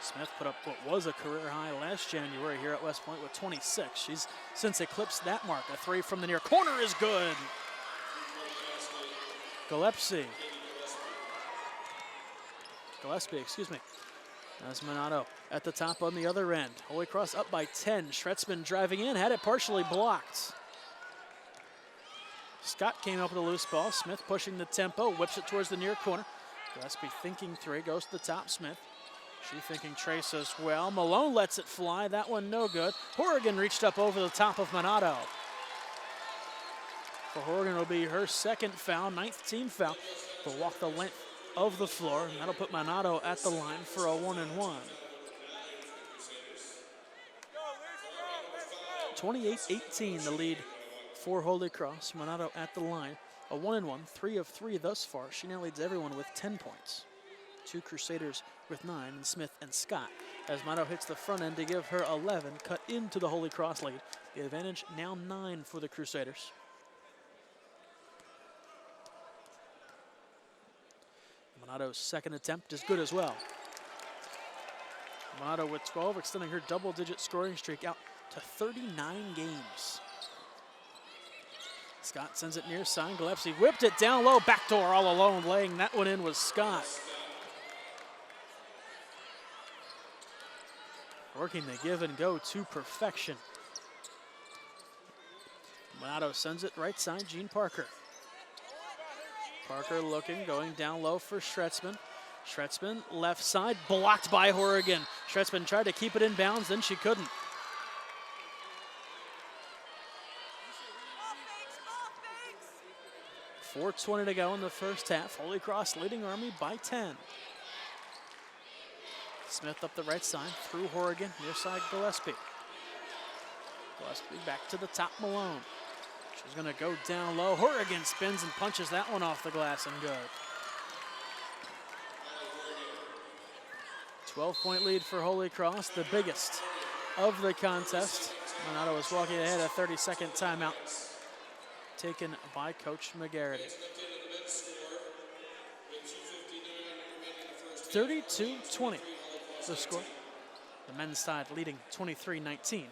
Smith put up what was a career high last January here at West Point with 26. She's since eclipsed that mark. A 3 from the near corner is good. Gillespie, excuse me. As Minato at the top on the other end. Holy Cross up by 10. Schretzman driving in, had it partially blocked. Scott came up with a loose ball. Smith pushing the tempo, whips it towards the near corner. Gillespie thinking 3, goes to the top. Smith. She thinking trace as well. Malone lets it fly. That one no good. Horrigan reached up over the top of Minato. For Horrigan will be her second foul, 9th team foul. They'll walk the length of the floor, and that'll put Minato at the line for a 1-and-1. 28-18 the lead for Holy Cross. Minato at the line. A 1-and-1, 3 of 3 thus far. She now leads everyone with 10 points. 2 Crusaders with 9, and Smith and Scott. As Minato hits the front end to give her 11, cut into the Holy Cross lead. The advantage now 9 for the Crusaders. Minato's second attempt is good as well. Minato with 12, extending her double-digit scoring streak out to 39 games. Scott sends it near side. Gillespie whipped it down low. Backdoor all alone. Laying that one in was Scott. Working the give and go to perfection. Minato sends it right side. Jean Parker. Parker looking, going down low for Schretzman. Schretzman, left side, blocked by Horrigan. Schretzman tried to keep it in bounds, then she couldn't. 4:20 to go in the first half. Holy Cross leading Army by 10. Smith up the right side, through Horrigan, near side Gillespie. Gillespie back to the top, Malone. She's gonna go down low. Horrigan spins and punches that one off the glass and good. 12-point lead for Holy Cross, the biggest of the contest. Minato was walking ahead, a 30-second timeout taken by Coach McGarity. 32-20 the score. The men's side leading 23-19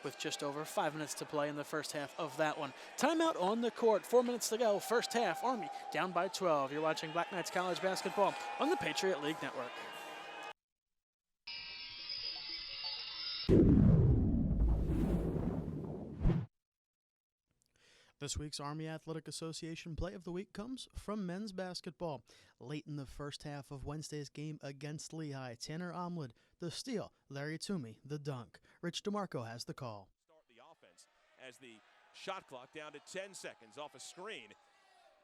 with just over 5 minutes to play in the first half of that one. Timeout on the court, 4 minutes to go. First half, Army down by 12. You're watching Black Knights College Basketball on the Patriot League Network. This week's Army Athletic Association Play of the Week comes from men's basketball. Late in the first half of Wednesday's game against Lehigh, Tanner Omlid, the steal, Larry Toomey, the dunk. Rich DeMarco has the call. Start the offense as the shot clock down to 10 seconds off a screen.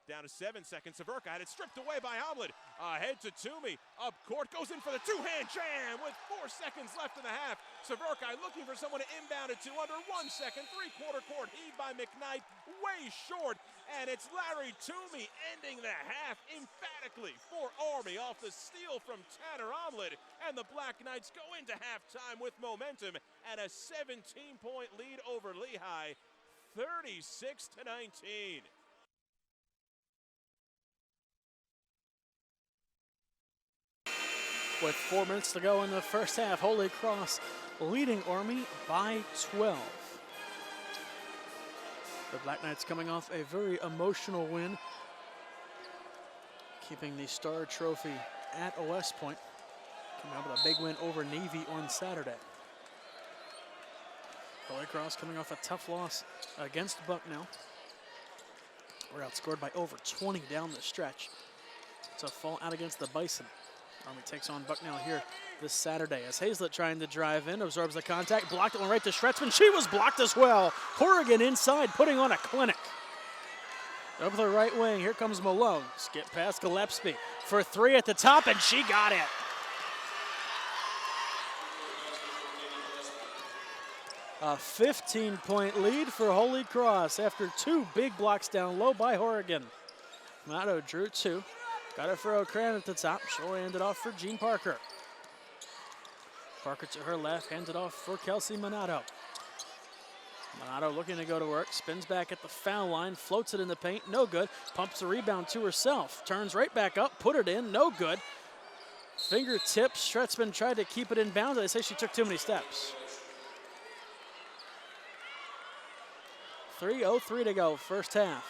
Down to 7 seconds. Severka had it stripped away by Omlid. Ahead to Toomey. Up court, goes in for the two-hand jam with 4 seconds left in the half. Severka looking for someone to inbound it to under 1 second. Three-quarter court heave by McKnight. Way short. And it's Larry Toomey ending the half emphatically for Army off the steal from Tanner Omlid. And the Black Knights go into halftime with momentum and a 17-point lead over Lehigh, 36-19. With 4 minutes to go in the first half, Holy Cross leading Army by 12. The Black Knights coming off a very emotional win, keeping the Star Trophy at West Point. Coming out with a big win over Navy on Saturday. Holy Cross coming off a tough loss against Bucknell. We're outscored by over 20 down the stretch. It's a fall out against the Bison. Army takes on Bucknell here this Saturday as Hazlett trying to drive in, absorbs the contact, blocked it one right to Schretzman. She was blocked as well. Horrigan inside, putting on a clinic. Over the right wing, here comes Malone. Skip past Gillespie for three at the top, and she got it. A 15-point lead for Holy Cross after two big blocks down low by Horrigan. Minato drew two. Got it for O'Cran at the top. She'll hand it off for Jean Parker. Parker to her left, hands it off for Kelsey Minato. Minato looking to go to work, spins back at the foul line, floats it in the paint, no good. Pumps the rebound to herself, turns right back up, put it in, no good. Fingertips, Schretzman tried to keep it in bounds. They say she took too many steps. 3:03 to go, first half.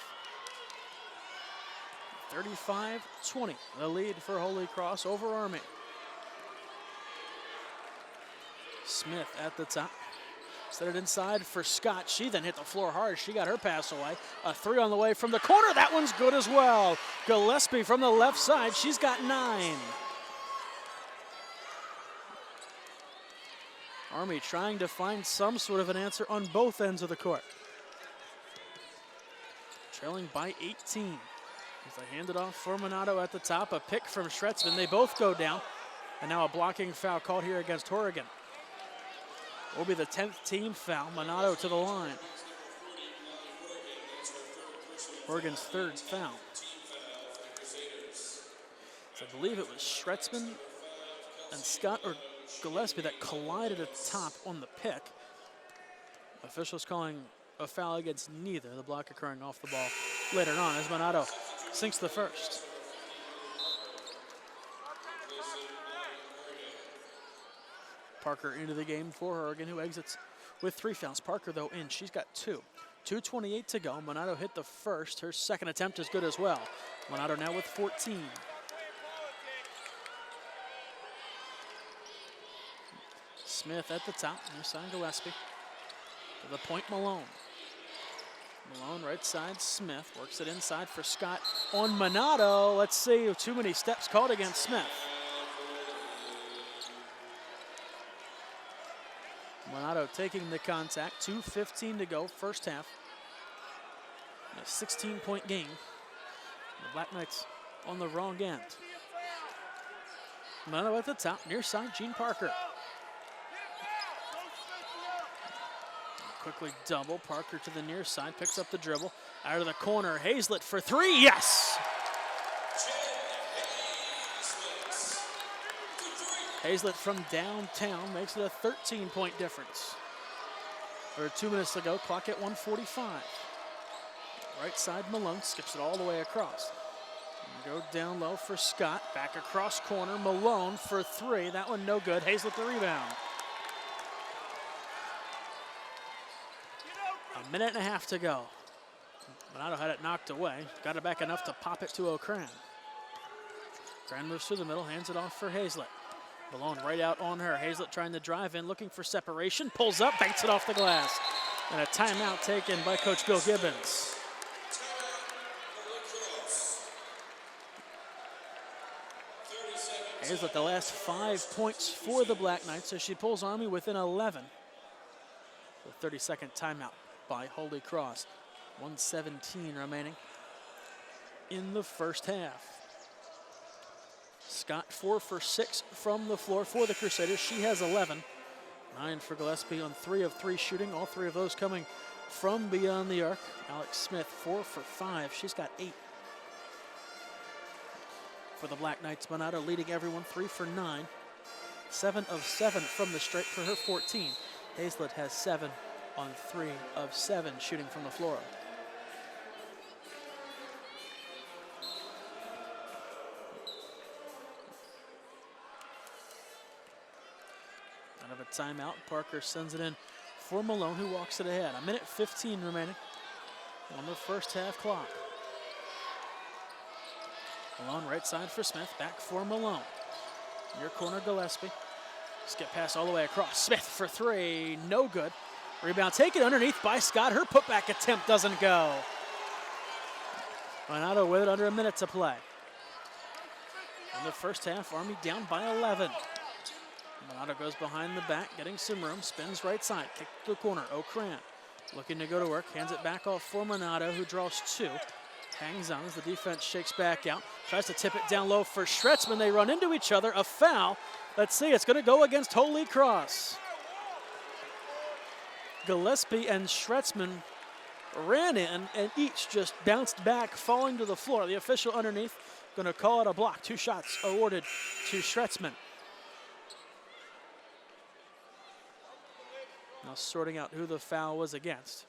35-20, the lead for Holy Cross over Army. Smith at the top. Set it inside for Scott. She then hit the floor hard. She got her pass away. A three on the way from the corner. That one's good as well. Gillespie from the left side. She's got 9. Army trying to find some sort of an answer on both ends of the court. Trailing by 18. As they hand it off for Minato at the top, a pick from Schretzman. They both go down. And now a blocking foul called here against Horrigan. Will be the 10th team foul. Minato to the line. Horrigan's third foul. So I believe it was Schretzman and Scott or Gillespie that collided at the top on the pick. Officials calling a foul against neither. The block occurring off the ball later on as Minato sinks the first. Parker into the game for Horrigan, who exits with 3 fouls. Parker, though, in. She's got 2. 2:28 to go. Minato hit the first. Her second attempt is good as well. Minato now with 14. Smith at the top. Near side Gillespie. To the point, Malone. Malone right side, Smith works it inside for Scott on Minato. Let's see, too many steps called against Smith. Minato taking the contact, 2:15 to go, first half. A 16-point game. The Black Knights on the wrong end. Minato at the top, near side, Gene Parker. Quickly double, Parker to the near side, picks up the dribble. Out of the corner, Hazlett for three, yes! Hazlett from downtown makes it a 13-point difference. 2 minutes to go, clock at 1:45. Right side, Malone skips it all the way across. Go down low for Scott, back across corner, Malone for three. That one no good, Hazlett the rebound. A minute and a half to go. Minato had it knocked away, got it back enough to pop it to O'Cran. O'Cran moves through the middle, hands it off for Hazlett. Malone right out on her. Hazlett trying to drive in, looking for separation, pulls up, banks it off the glass. And a timeout taken by Coach Bill Gibbons. Hazlett the last 5 points for the Black Knights as she pulls Army within 11. The 30-second timeout by Holy Cross. 1:17 remaining in the first half. Scott 4 for 6 from the floor for the Crusaders. She has 11. 9 for Gillespie on 3 of 3 shooting. All 3 of those coming from beyond the arc. Alex Smith 4 for 5. She's got 8. For the Black Knights, Minato leading everyone 3 for 9. 7 of 7 from the stripe for her 14. Hazlett has 7 on 3 of 7 shooting from the floor. Out of a timeout, Parker sends it in for Malone, who walks it ahead. A minute 15 remaining on the first half clock. Malone right side for Smith, back for Malone. Near corner Gillespie. Skip pass all the way across. Smith for three, no good. Rebound taken underneath by Scott. Her putback attempt doesn't go. Minato with it under a minute to play. In the first half, Army down by 11. Minato goes behind the back, getting some room, spins right side, kick to the corner. O'Cran looking to go to work, hands it back off for Minato, who draws 2. Hangs on as the defense shakes back out. Tries to tip it down low for Schretzman. They run into each other. A foul. Let's see, it's going to go against Holy Cross. Gillespie and Schretzman ran in and each just bounced back, falling to the floor. The official underneath going to call it a block. 2 shots awarded to Schretzman. Now sorting out who the foul was against.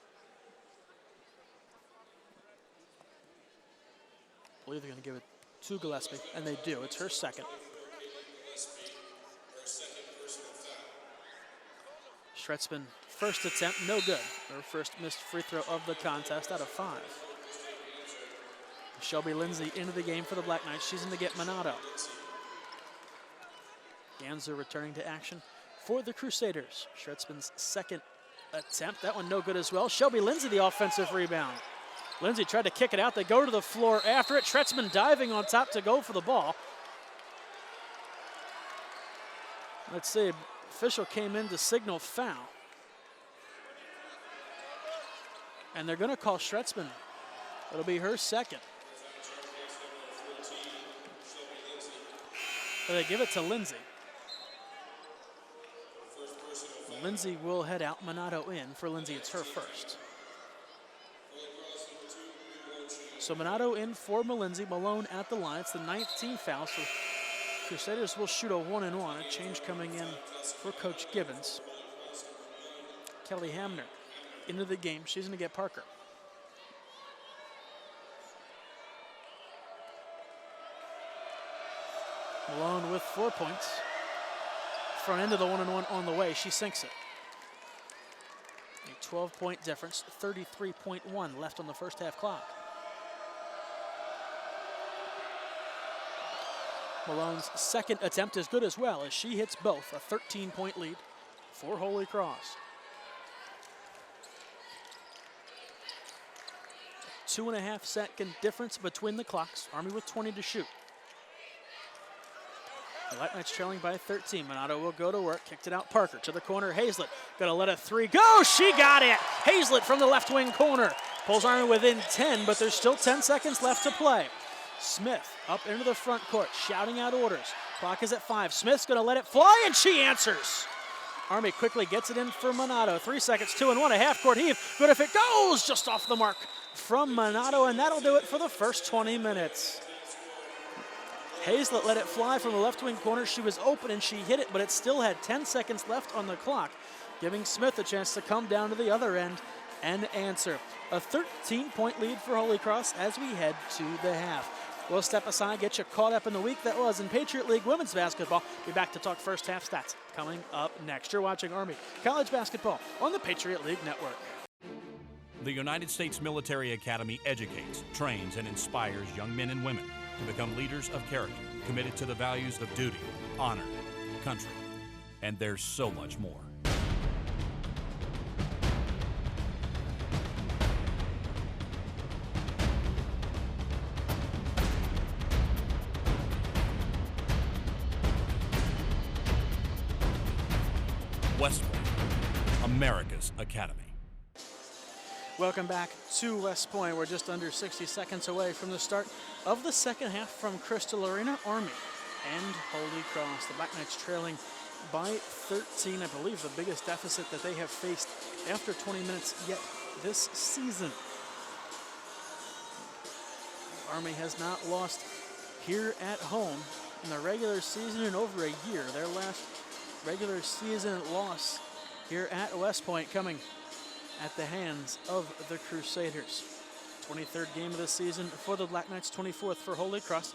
I believe they're going to give it to Gillespie, and they do. It's her second. Schretzman, first attempt, no good. Her first missed free throw of the contest out of 5. Shelby Lindsay into the game for the Black Knights. She's in to get Minato. Ganser returning to action for the Crusaders. Schretzman's second attempt. That one no good as well. Shelby Lindsay the offensive rebound. Lindsay tried to kick it out. They go to the floor after it. Schretzman diving on top to go for the ball. Let's see. Official came in to signal foul. And they're going to call Schretzman. It'll be her second. So they give it to Lindsay. Lindsay will head out. Minato in. For Lindsay, it's her first. So Minato in for Lindsay. Malone at the line. It's the 9th team foul. So Crusaders will shoot a 1-and-1. A change coming in for Coach Gibbons. Kelly Hamner into the game. She's going to get Parker. Malone with 4 points. Front end of the 1-and-1 on the way. She sinks it. A 12-point difference. 33.1 left on the first half clock. Malone's second attempt is good as well as she hits both. A 13-point lead for Holy Cross. 2.5-second difference between the clocks. Army with 20 to shoot. The Black Knights trailing by 13. Minato will go to work. Kicked it out. Parker to the corner. Hazlett gonna let a three go. She got it. Hazlett from the left wing corner. Pulls Army within 10, but there's still 10 seconds left to play. Smith up into the front court, shouting out orders. Clock is at 5. Smith's gonna let it fly, and she answers. Army quickly gets it in for Minato. 3 seconds, 2 and 1, a half-court heave. Good if it goes, just off the mark from Minato, and that'll do it for the first 20 minutes. Hazlett let it fly from the left wing corner. She was open and she hit it, but it still had 10 seconds left on the clock, giving Smith a chance to come down to the other end and answer. A 13-point lead for Holy Cross as we head to the half. We'll step aside, get you caught up in the week that was in Patriot League women's basketball. Be back to talk first half stats coming up next. You're watching Army College Basketball on the Patriot League Network. The United States Military Academy educates, trains, and inspires young men and women to become leaders of character, committed to the values of duty, honor, country, and there's so much more. West Point, America's Academy. Welcome back to West Point. We're just under 60 seconds away from the start of the second half from Crystal Arena. Army and Holy Cross. The Black Knights trailing by 13. I believe the biggest deficit that they have faced after 20 minutes yet this season. Army has not lost here at home in the regular season in over a year. Their last regular season loss here at West Point coming at the hands of the Crusaders. 23rd game of the season for the Black Knights, 24th for Holy Cross.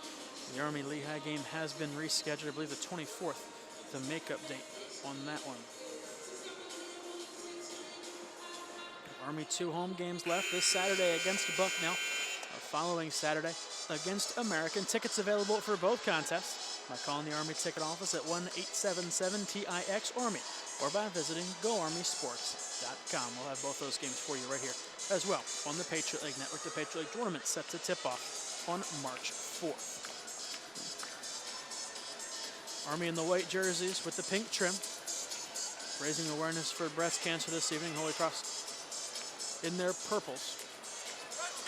The Army Lehigh game has been rescheduled, I believe the 24th, the makeup date on that one. Army 2 home games left this Saturday against Bucknell, following Saturday against American. Tickets available for both contests by calling the Army ticket office at 1-877-TIX-ARMY or by visiting GoArmySports.com. We'll have both those games for you right here as well on the Patriot League Network. The Patriot League tournament set to tip off on March 4th. Army in the white jerseys with the pink trim, raising awareness for breast cancer this evening. Holy Cross in their purples.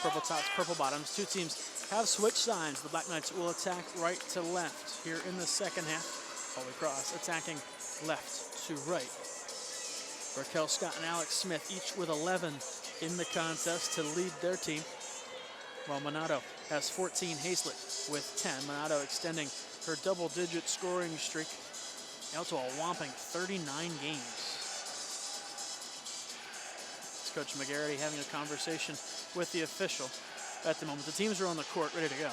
Purple tops, purple bottoms. Two teams have switched sides. The Black Knights will attack right to left here in the second half. Holy Cross attacking left to right. Raquel Scott and Alex Smith each with 11 in the contest to lead their team, while Minato has 14, Hazlett with 10. Minato extending her double-digit scoring streak out to a whopping 39 games. It's Coach McGarity having a conversation with the official at the moment. The teams are on the court ready to go.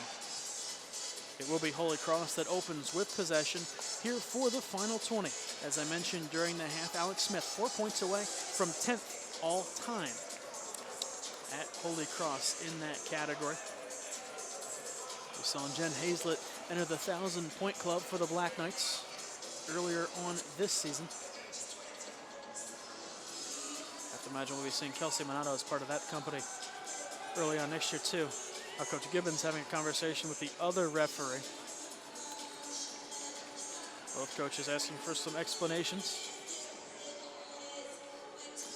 It will be Holy Cross that opens with possession here for the final 20. As I mentioned during the half, Alex Smith 4 points away from 10th all time at Holy Cross in that category. We saw Jen Hazlett enter the 1,000-point club for the Black Knights earlier on this season. I have to imagine we'll be seeing Kelsey Minato as part of that company early on next year too. Coach Gibbons having a conversation with the other referee. Both coaches asking for some explanations.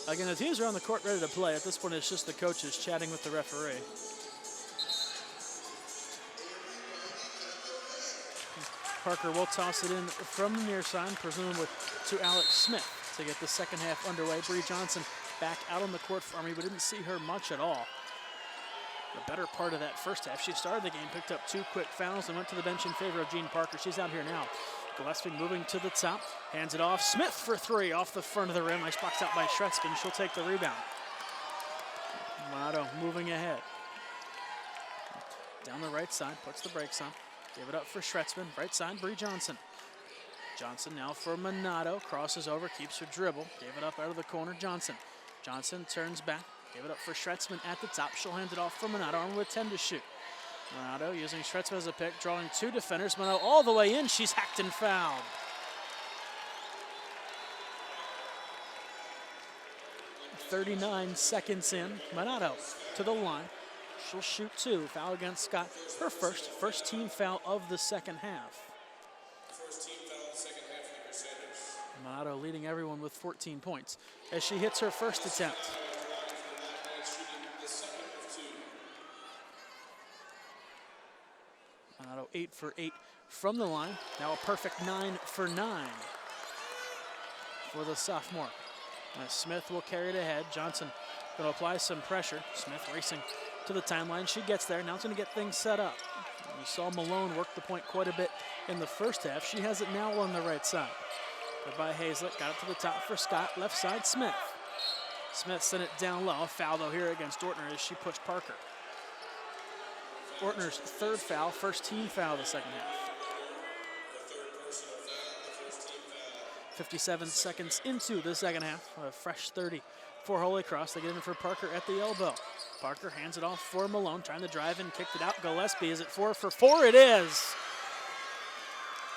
Again, the teams are on the court ready to play. At this point, it's just the coaches chatting with the referee. Parker will toss it in from the near side, presumably to Alex Smith to get the second half underway. Bree Johnson back out on the court for Army. We didn't see her much at all the better part of that first half. She started the game, picked up 2 quick fouls, and went to the bench in favor of Jean Parker. She's out here now. Gillespie moving to the top, hands it off. Smith for 3 off the front of the rim. Nice box out by Schretzman. She'll take the rebound. Minato moving ahead. Down the right side, puts the brakes on. Give it up for Schretzman. Right side, Bree Johnson. Johnson now for Minato. Crosses over, keeps her dribble. Gave it up out of the corner, Johnson. Johnson turns back. Give it up for Schretzman at the top. She'll hand it off for Minato, Army with 10 to shoot. Minato using Schretzman as a pick, drawing 2 defenders. Minato all the way in. She's hacked and fouled. .39 seconds in. Minato to the line. She'll shoot 2. Foul against Scott. Her first team foul of the second half. First team foul in the second half for the Crusaders. Minato leading everyone with 14 points as she hits her first attempt. Minato 8 for 8 from the line. Now a perfect 9 for 9 for the sophomore. Smith will carry it ahead. Johnson going to apply some pressure. Smith racing to the timeline. She gets there. Now it's going to get things set up. We saw Malone work the point quite a bit in the first half. She has it now on the right side. By Hazel, got it to the top for Scott. Left side, Smith. Smith sent it down low. Foul though here against Ortner as she pushed Parker. Ortner's third foul, first team foul of the second half. 57 seconds into the second half. A fresh 30 for Holy Cross. They get in for Parker at the elbow. Parker hands it off for Malone, trying to drive in, kicked it out. Gillespie, is it 4 for 4? It is.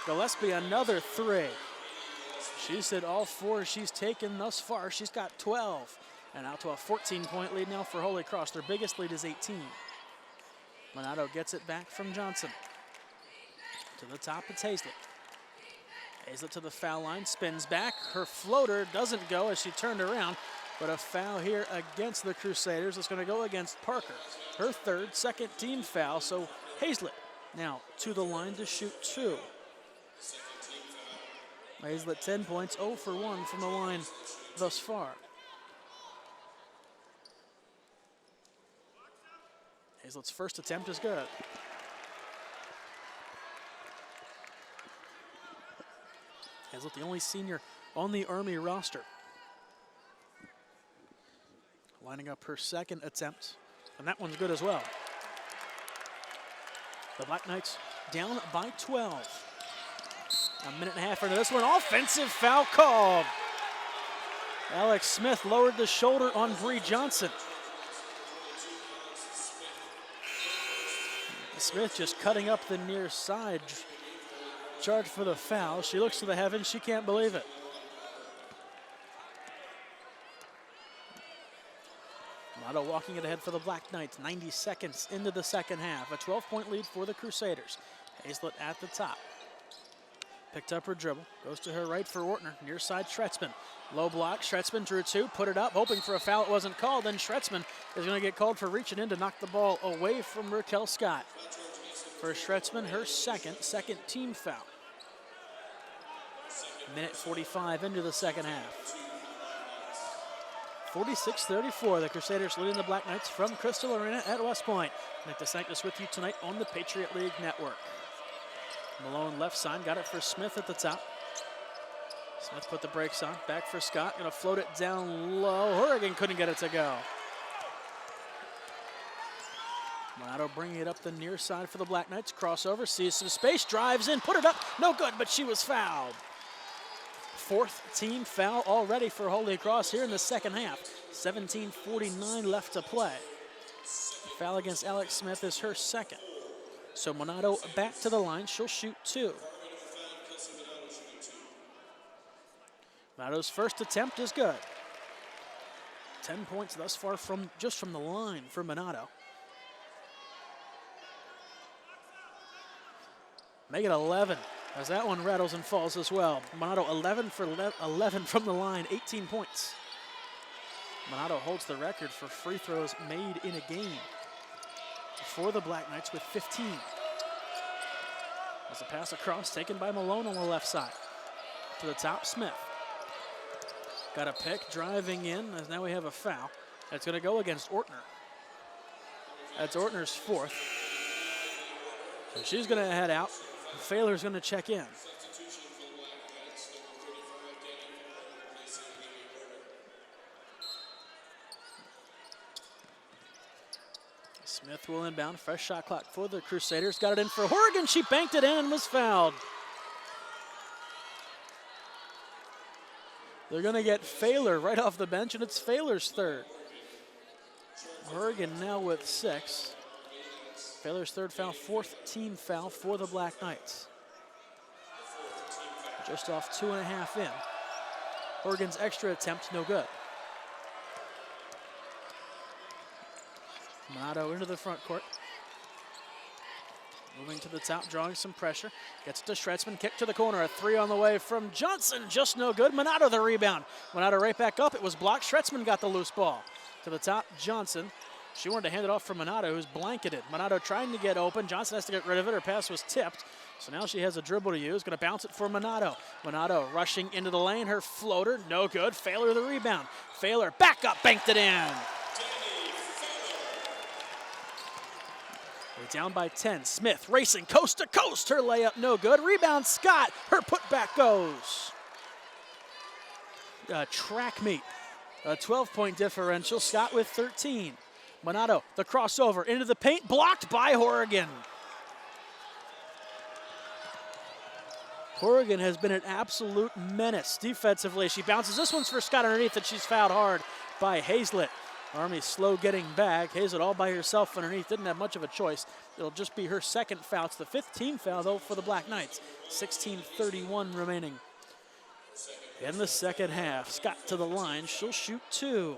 Gillespie, another 3. She's hit all 4 she's taken thus far. She's got 12. And out to a 14-point lead now for Holy Cross. Their biggest lead is 18. Minato gets it back from Johnson. To the top, it's Hazel. Hazel to the foul line, spins back. Her floater doesn't go as she turned around, but a foul here against the Crusaders. It's going to go against Parker. Her third, second team foul, so Hazlett now to the line to shoot 2. Hazlett 10 points, 0 for 1 from the line thus far. Hazlett's first attempt is good. Hazlett, the only senior on the Army roster. Lining up her second attempt, and that one's good as well. The Black Knights down by 12. A minute and a half into this one, offensive foul called. Alex Smith lowered the shoulder on Bree Johnson. Smith just cutting up the near side. Charge for the foul. She looks to the heavens. She can't believe it. Minato walking it ahead for the Black Knights. 90 seconds into the second half. A 12-point lead for the Crusaders. Hazlett at the top. Picked up her dribble. Goes to her right for Ortner. Near side, Schretzman. Low block. Schretzman drew 2. Put it up. Hoping for a foul. It wasn't called. Then Schretzman is going to get called for reaching in to knock the ball away from Raquel Scott. For Schretzman, her second team foul. Minute 45 into the second half. 46-34, the Crusaders leading the Black Knights from Crystal Arena at West Point. Nick DeSanctis with you tonight on the Patriot League Network. Malone left side, got it for Smith at the top. Smith put the brakes on, back for Scott, gonna float it down low. Horrigan couldn't get it to go. Minato bringing it up the near side for the Black Knights. Crossover, sees some space, drives in, put it up, no good, but she was fouled. Fourth team foul already for Holy Cross here in the second half. 17:49 left to play. Foul against Alex Smith is her second. So Minato back to the line, she'll shoot 2. Minato's first attempt is good. 10 points thus far from the line for Minato. Make it 11 as that one rattles and falls as well. Minato 11 for 11 from the line, 18 points. Minato holds the record for free throws made in a game for the Black Knights with 15. As a pass across taken by Malone on the left side. To the top, Smith. Got a pick, driving in, as now we have a foul. That's going to go against Ortner. That's Ortner's fourth. So she's going to head out. Feiler's going to check in. Smith will inbound. Fresh shot clock for the Crusaders. Got it in for Horrigan. She banked it in and was fouled. They're going to get Feiler right off the bench, and it's Feiler's third. Horrigan now with 6. Feiler's third foul, fourth team foul for the Black Knights. Just off 2.5 in. Horrigan's extra attempt, no good. Minato into the front court. Moving to the top, drawing some pressure. Gets it to Schretzman, kick to the corner. A three on the way from Johnson, just no good. Minato the rebound. Minato right back up. It was blocked. Schretzman got the loose ball. To the top, Johnson. She wanted to hand it off for Minato, who's blanketed. Minato trying to get open. Johnson has to get rid of it. Her pass was tipped. So now she has a dribble to use. Going to bounce it for Minato. Minato rushing into the lane. Her floater, no good. Feiler the rebound. Feiler back up, banked it in. We're down by 10. Smith racing coast to coast. Her layup no good. Rebound Scott. Her putback goes. Track meet. A 12-point differential. Scott with 13. Minato, the crossover into the paint. Blocked by Horrigan. Horrigan has been an absolute menace defensively. She bounces. This one's for Scott underneath, and she's fouled hard by Hazlett. Army slow getting back. Hazlett all by herself underneath. Didn't have much of a choice. It'll just be her second foul. It's the 15th foul, though, for the Black Knights. 16:31 remaining in the second half. Scott to the line. She'll shoot 2.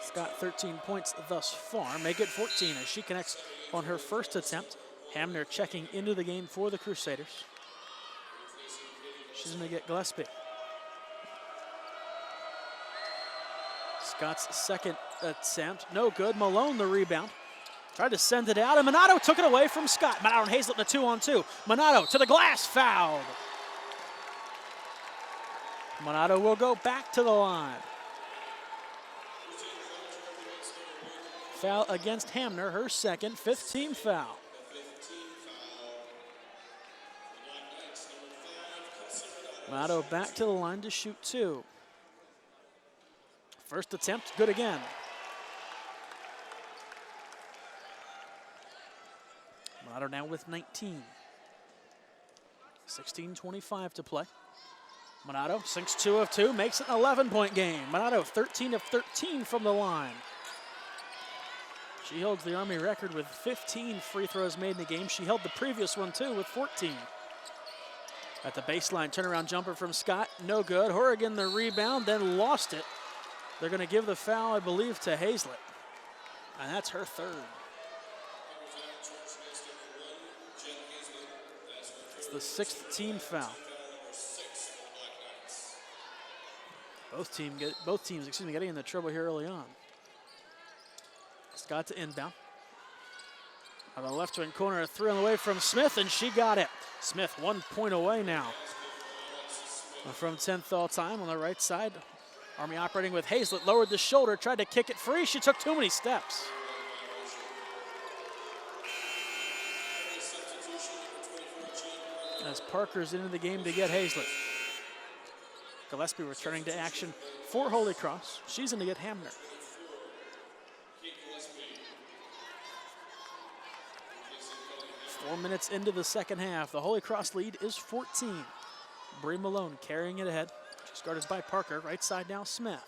Scott 13 points thus far. Make it 14 as she connects on her first attempt. Hamner checking into the game for the Crusaders. She's going to get Gillespie. Scott's second attempt, no good. Malone the rebound. Tried to send it out, and Minato took it away from Scott. Minato and Hazlett in a 2-on-2. Minato to the glass, fouled. Minato will go back to the line. Foul against Hamner, her second, 15th foul. Minato back to the line to shoot 2. First attempt, good again. Minato now with 19. 16:25 to play. Minato sinks 2 of 2, makes it an 11-point game. Minato 13 of 13 from the line. She holds the Army record with 15 free throws made in the game. She held the previous one too with 14. At the baseline, turnaround jumper from Scott, no good. Horrigan the rebound, then lost it. They're going to give the foul, I believe, to Hazlett. And that's her third. It's the 6th team foul. Both teams, getting in the trouble here early on. Scott to inbound. On the left-wing corner, a 3 on the way from Smith, and she got it. Smith 1 point away now from 10th all time on the right side. Army operating with Hazlett, lowered the shoulder, tried to kick it free. She took too many steps. As Parker's into the game to get Hazlett. Gillespie returning to action for Holy Cross. She's going to get Hamner. Four minutes into the second half. The Holy Cross lead is 14. Bree Malone carrying it ahead. She's guarded by Parker. Right side now, Smith.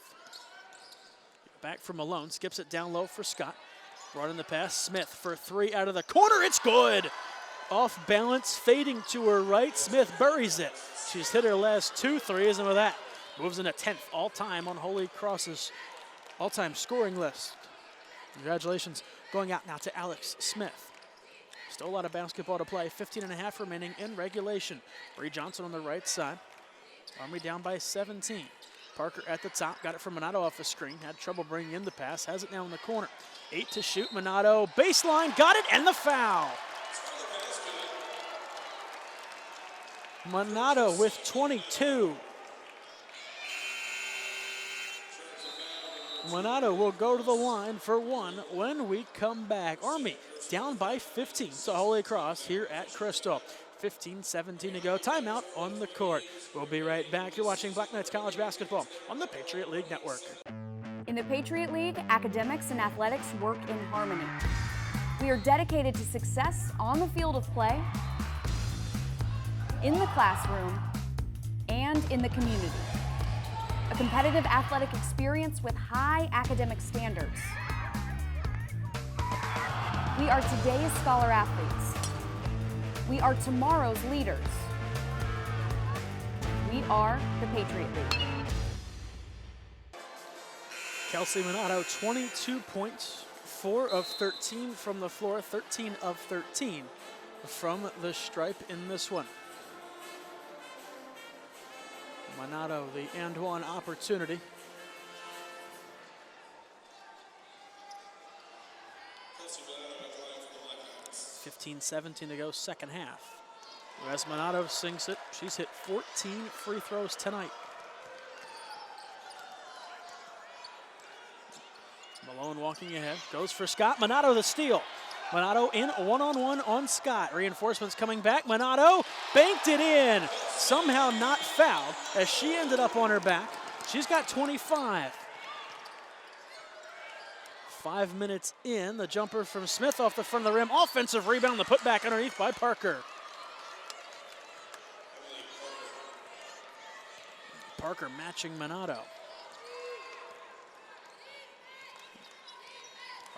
Back for Malone. Skips it down low for Scott. Brought in the pass. Smith for 3 out of the corner. It's good. Off balance, fading to her right. Smith buries it. She's hit her last 2 threes, and with that, moves into 10th all-time on Holy Cross's all-time scoring list. Congratulations going out now to Alex Smith. Still a lot of basketball to play. 15.5 remaining in regulation. Bree Johnson on the right side. Army down by 17. Parker at the top. Got it from Minato off the screen. Had trouble bringing in the pass. Has it now in the corner. 8 to shoot. Minato baseline. Got it, and the foul. Minato with 22. Minato will go to the line for 1 when we come back. Army down by 15 to Holy Cross here at Crystal. 15-17 to go. Timeout on the court. We'll be right back. You're watching Black Knights College Basketball on the Patriot League Network. In the Patriot League, academics and athletics work in harmony. We are dedicated to success on the field of play, in the classroom, and in the community. A competitive athletic experience with high academic standards. We are today's scholar athletes. We are tomorrow's leaders. We are the Patriot League. Kelsey Minato, 22 points, 4 of 13 from the floor, 13 of 13 from the stripe in this one. Minato, the and one opportunity. 15-17 to go, second half. As Minato sinks it, she's hit 14 free throws tonight. Malone walking ahead, goes for Scott. Minato the steal. Minato in one-on-one on Scott. Reinforcements coming back. Minato banked it in. Somehow not fouled as she ended up on her back. She's got 25. 5 minutes in, the jumper from Smith off the front of the rim. Offensive rebound, the putback underneath by Parker. Parker matching Minato.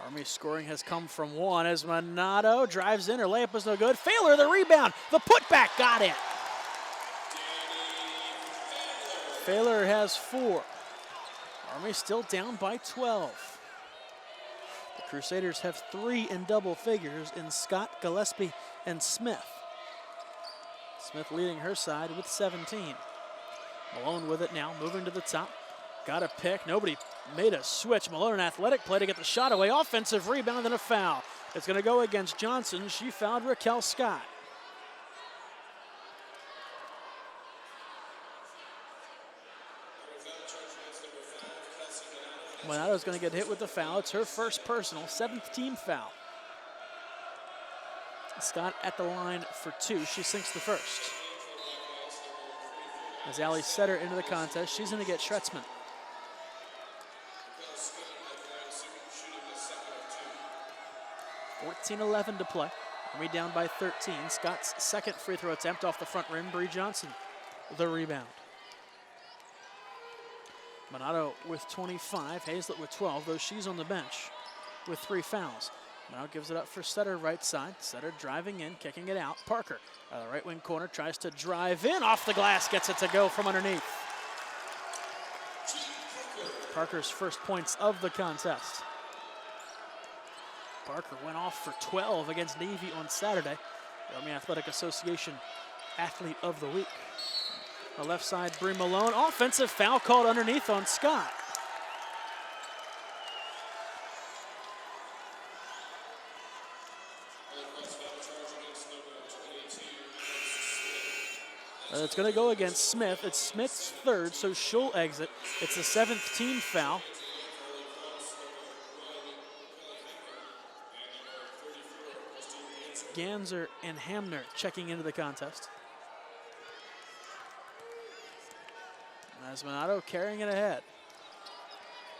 Army's scoring has come from one as Minato drives in. Her layup was no good. Feiler the rebound. The putback got it. Feiler has 4. Army still down by 12. The Crusaders have 3 in double figures in Scott, Gillespie, and Smith. Smith leading her side with 17. Malone with it now, moving to the top. Got a pick. Nobody made a switch. Malone, an athletic play to get the shot away. Offensive rebound and a foul. It's going to go against Johnson. She fouled Raquel Scott. Minato's going to get hit with the foul. It's her first personal, 7th team foul. Scott at the line for 2. She sinks the first. As Allie set her into the contest, she's going to get Schretzman. 14-11 to play. Army down by 13. Scott's second free throw attempt off the front rim. Bree Johnson, the rebound. Minato with 25. Hazel with 12, though she's on the bench with 3 fouls. Now gives it up for Sutter right side. Sutter driving in, kicking it out. Parker out of the right wing corner tries to drive in. Off the glass, gets it to go from underneath. Parker's first points of the contest. Parker went off for 12 against Navy on Saturday. The Army Athletic Association Athlete of the Week. On the left side, Bree Malone. Offensive foul called underneath on Scott. It's going to go against Smith. It's Smith's 3rd, so she'll exit. It's the 7th team foul. Ganser and Hamner checking into the contest. As Minato carrying it ahead.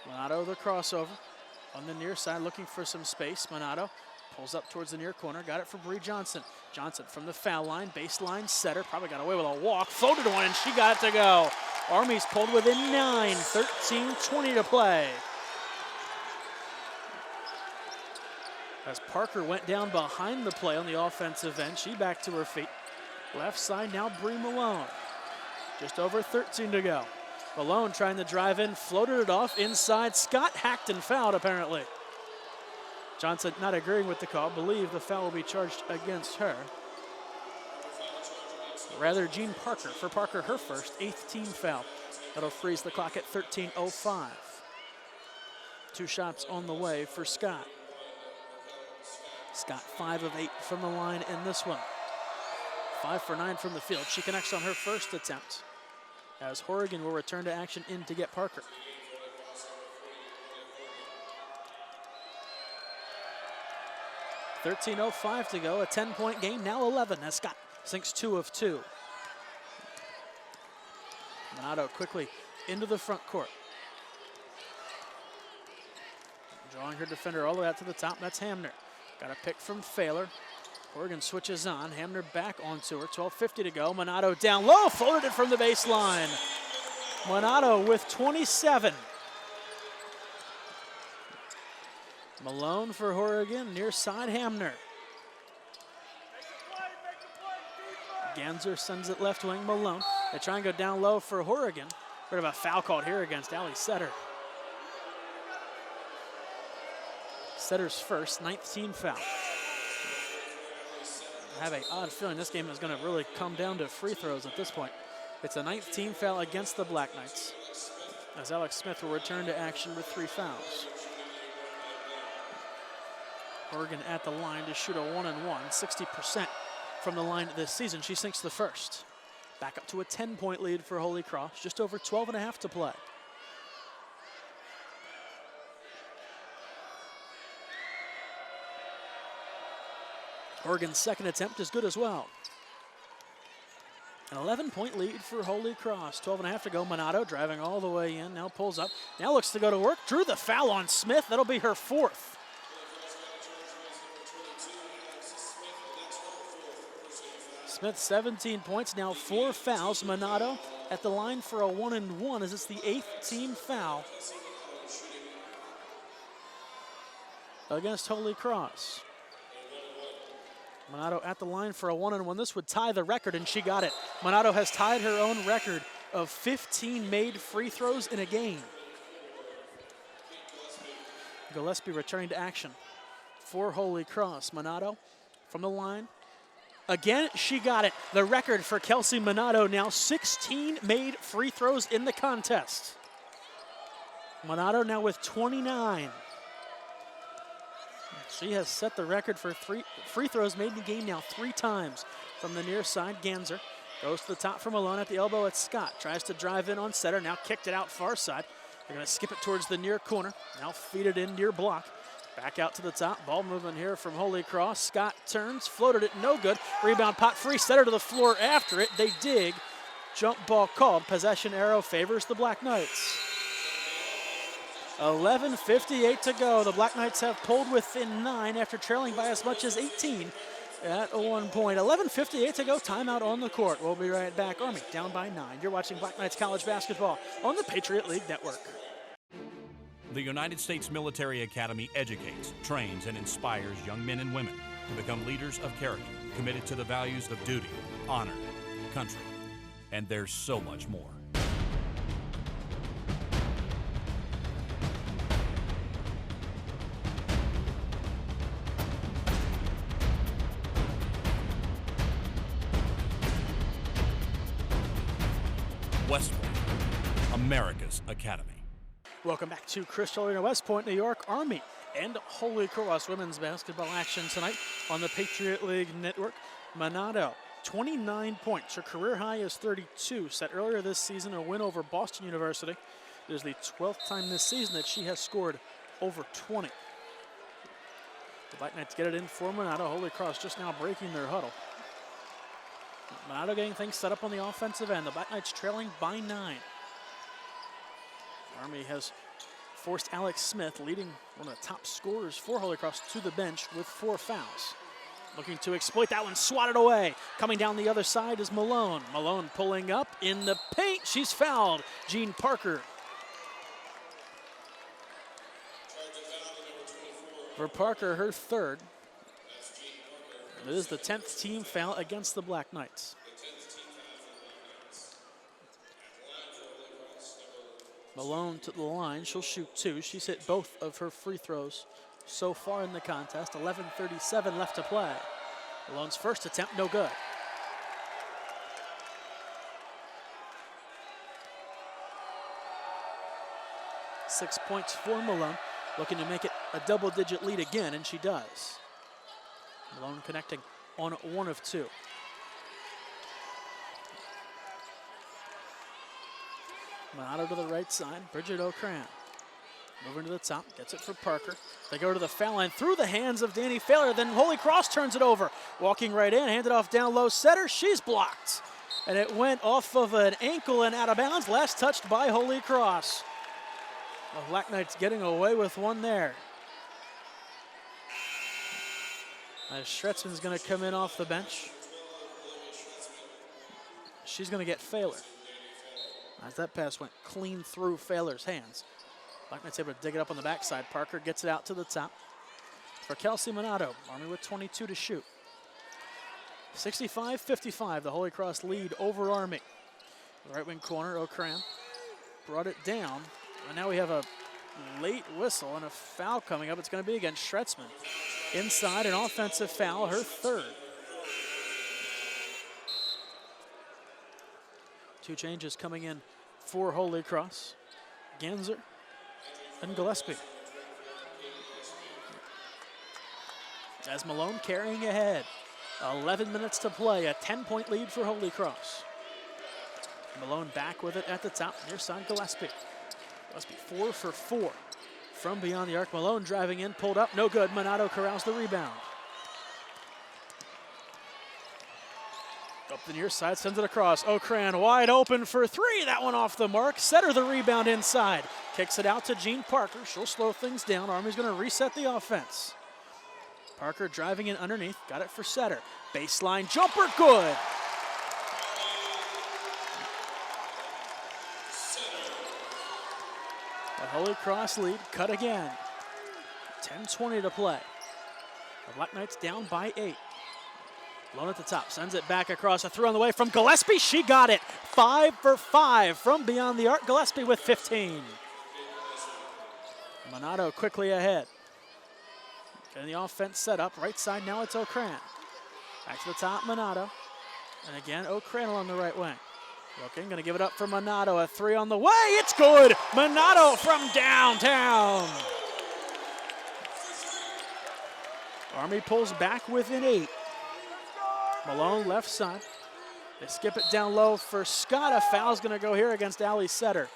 Minato the crossover on the near side looking for some space. Minato pulls up towards the near corner. Got it for Bree Johnson. Johnson from the foul line. Baseline setter. Probably got away with a walk. Floated one and she got it to go. Army's pulled within 9. 13-20 to play. As Parker went down behind the play on the offensive end. She back to her feet. Left side now Bree Malone. Just over 13 to go. Malone trying to drive in, floated it off inside. Scott hacked and fouled apparently. Johnson not agreeing with the call, believe the foul will be charged against her. Rather Jean Parker, for Parker her first, 8th team foul. That'll freeze the clock at 13:05. 2 shots on the way for Scott. Scott 5 of 8 from the line in this one. 5 for 9 from the field. She connects on her first attempt as Horrigan will return to action in to get Parker. $13:05 to go, a 10-point game, now 11 as Scott sinks 2 of 2. Minato quickly into the front court. Drawing her defender all the way out to the top, that's Hamner. Got a pick from Feiler. Oregon switches on. Hamner back onto her. 12:50 to go. Minato down low. Floated it from the baseline. Minato with 27. Malone for Oregon. Near side Hamner. Ganser sends it left wing. Malone. They try and go down low for Oregon. Bit of a foul called here against Ali Setter. Setter's first, 9th team foul. I have an odd feeling this game is going to really come down to free throws at this point. It's a 9th team foul against the Black Knights, as Alex Smith will return to action with 3 fouls. Oregon at the line to shoot a 1-and-1, 60% from the line this season. She sinks the first. Back up to a 10-point lead for Holy Cross, just over 12.5 to play. Oregon's second attempt is good as well. An 11-point lead for Holy Cross. 12.5 to go. Minato driving all the way in. Now pulls up. Now looks to go to work. Drew the foul on Smith. That'll be her 4th. Smith 17 points. Now 4 fouls. Minato at the line for a 1-and-1 as it's the 8th team foul against Holy Cross. Minato at the line for a 1-and-1. This would tie the record, and she got it. Minato has tied her own record of 15 made free throws in a game. Gillespie returning to action for Holy Cross. Minato from the line. Again, she got it. The record for Kelsey Minato now 16 made free throws in the contest. Minato now with 29. She has set the record for free throws made in the game now 3 times. From the near side, Ganser goes to the top for Malone at the elbow at Scott. Tries to drive in on Setter, now kicked it out far side. They're gonna skip it towards the near corner. Now feed it in near block. Back out to the top, ball movement here from Holy Cross. Scott turns, floated it, no good. Rebound, pot free, Setter to the floor after it. They dig, jump ball called. Possession arrow favors the Black Knights. 11:58 to go. The Black Knights have pulled within 9 after trailing by as much as 18 at one point. 11:58 to go. Timeout on the court. We'll be right back. Army down by 9. You're watching Black Knights College Basketball on the Patriot League Network. The United States Military Academy educates, trains, and inspires young men and women to become leaders of character, committed to the values of duty, honor, country, and there's so much more. West Point, America's Academy. Welcome back to Crystal Arena, West Point, New York. Army and Holy Cross women's basketball action tonight on the Patriot League Network. Minato, 29 points. Her career high is 32, set earlier this season, a win over Boston University. It is the 12th time this season that she has scored over 20. The Black Knights get it in for Minato. Holy Cross just now breaking their huddle. Minato getting things set up on the offensive end. The Black Knights trailing by 9. Army has forced Alex Smith, leading one of the top scorers for Holy Cross, to the bench with 4 fouls. Looking to exploit that one, swatted away. Coming down the other side is Malone. Malone pulling up in the paint. She's fouled. Jean Parker. For Parker, her 3rd. It is the 10th team foul against the Black Knights. Malone to the line, she'll shoot 2. She's hit both of her free throws so far in the contest. 11:37 left to play. Malone's first attempt, no good. Six points for Malone, looking to make it a double-digit lead again, and she does. Malone connecting on 1 of 2. Minato to the right side, Bridget O'Cran. Moving to the top, gets it for Parker. They go to the foul line through the hands of Danny Feiler, then Holy Cross turns it over. Walking right in, handed off down low, Setter, she's blocked. And it went off of an ankle and out of bounds, last touched by Holy Cross. The Black Knights getting away with one there. As Schretzman's gonna come in off the bench. She's gonna get Feiler. As that pass went clean through Feiler's hands. Black Knights able to dig it up on the backside. Parker gets it out to the top for Kelsey Minato. Army with 22 to shoot. 65-55, the Holy Cross lead over Army. The right wing corner, O'Cran brought it down. And now we have a late whistle and a foul coming up. It's going to be against Schretzman. Inside, an offensive foul, her third. Two changes coming in for Holy Cross. Ganser and Gillespie. As Malone carrying ahead. 11 minutes to play, a 10-point lead for Holy Cross. Malone back with it at the top, near side Gillespie. Gillespie 4 for 4 from beyond the arc. Malone driving in, pulled up, no good. Minato corrals the rebound. Up the near side, sends it across. O'Cran wide open for three. That one off the mark. Setter the rebound inside. Kicks it out to Jean Parker. She'll slow things down. Army's going to reset the offense. Parker driving in underneath. Got it for Setter. Baseline jumper, good. The Holy Cross lead cut again. 10:20 to play. The Black Knights down by 8. Malone at the top, sends it back across, a throw on the way from Gillespie. She got it. 5 for 5 from beyond the arc. Gillespie with 15. Minato quickly ahead. Getting the offense set up. Right side now it's O'Cran. Back to the top, Minato. And again, O'Cran along the right wing. Looking, gonna give it up for Minato. A three on the way, it's good! Minato from downtown. Army pulls back within 8. Malone left side. They skip it down low for Scott. A foul's gonna go here against Allie Setter.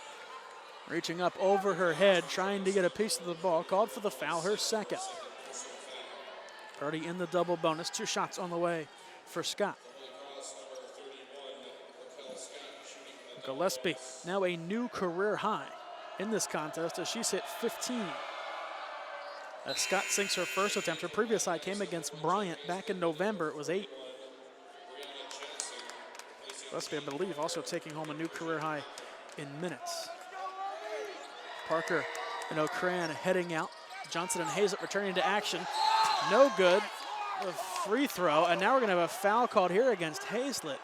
Reaching up over her head, trying to get a piece of the ball. Called for the foul, her second. Already in the double bonus, 2 shots on the way for Scott. Gillespie, now a new career high in this contest as she's hit 15. As Scott sinks her first attempt, her previous high came against Bryant back in November. It was 8. Gillespie, I believe, also taking home a new career high in minutes. Parker and O'Cran heading out. Johnson and Hazel returning to action. No good. A free throw, and now we're going to have a foul called here against Hazlett.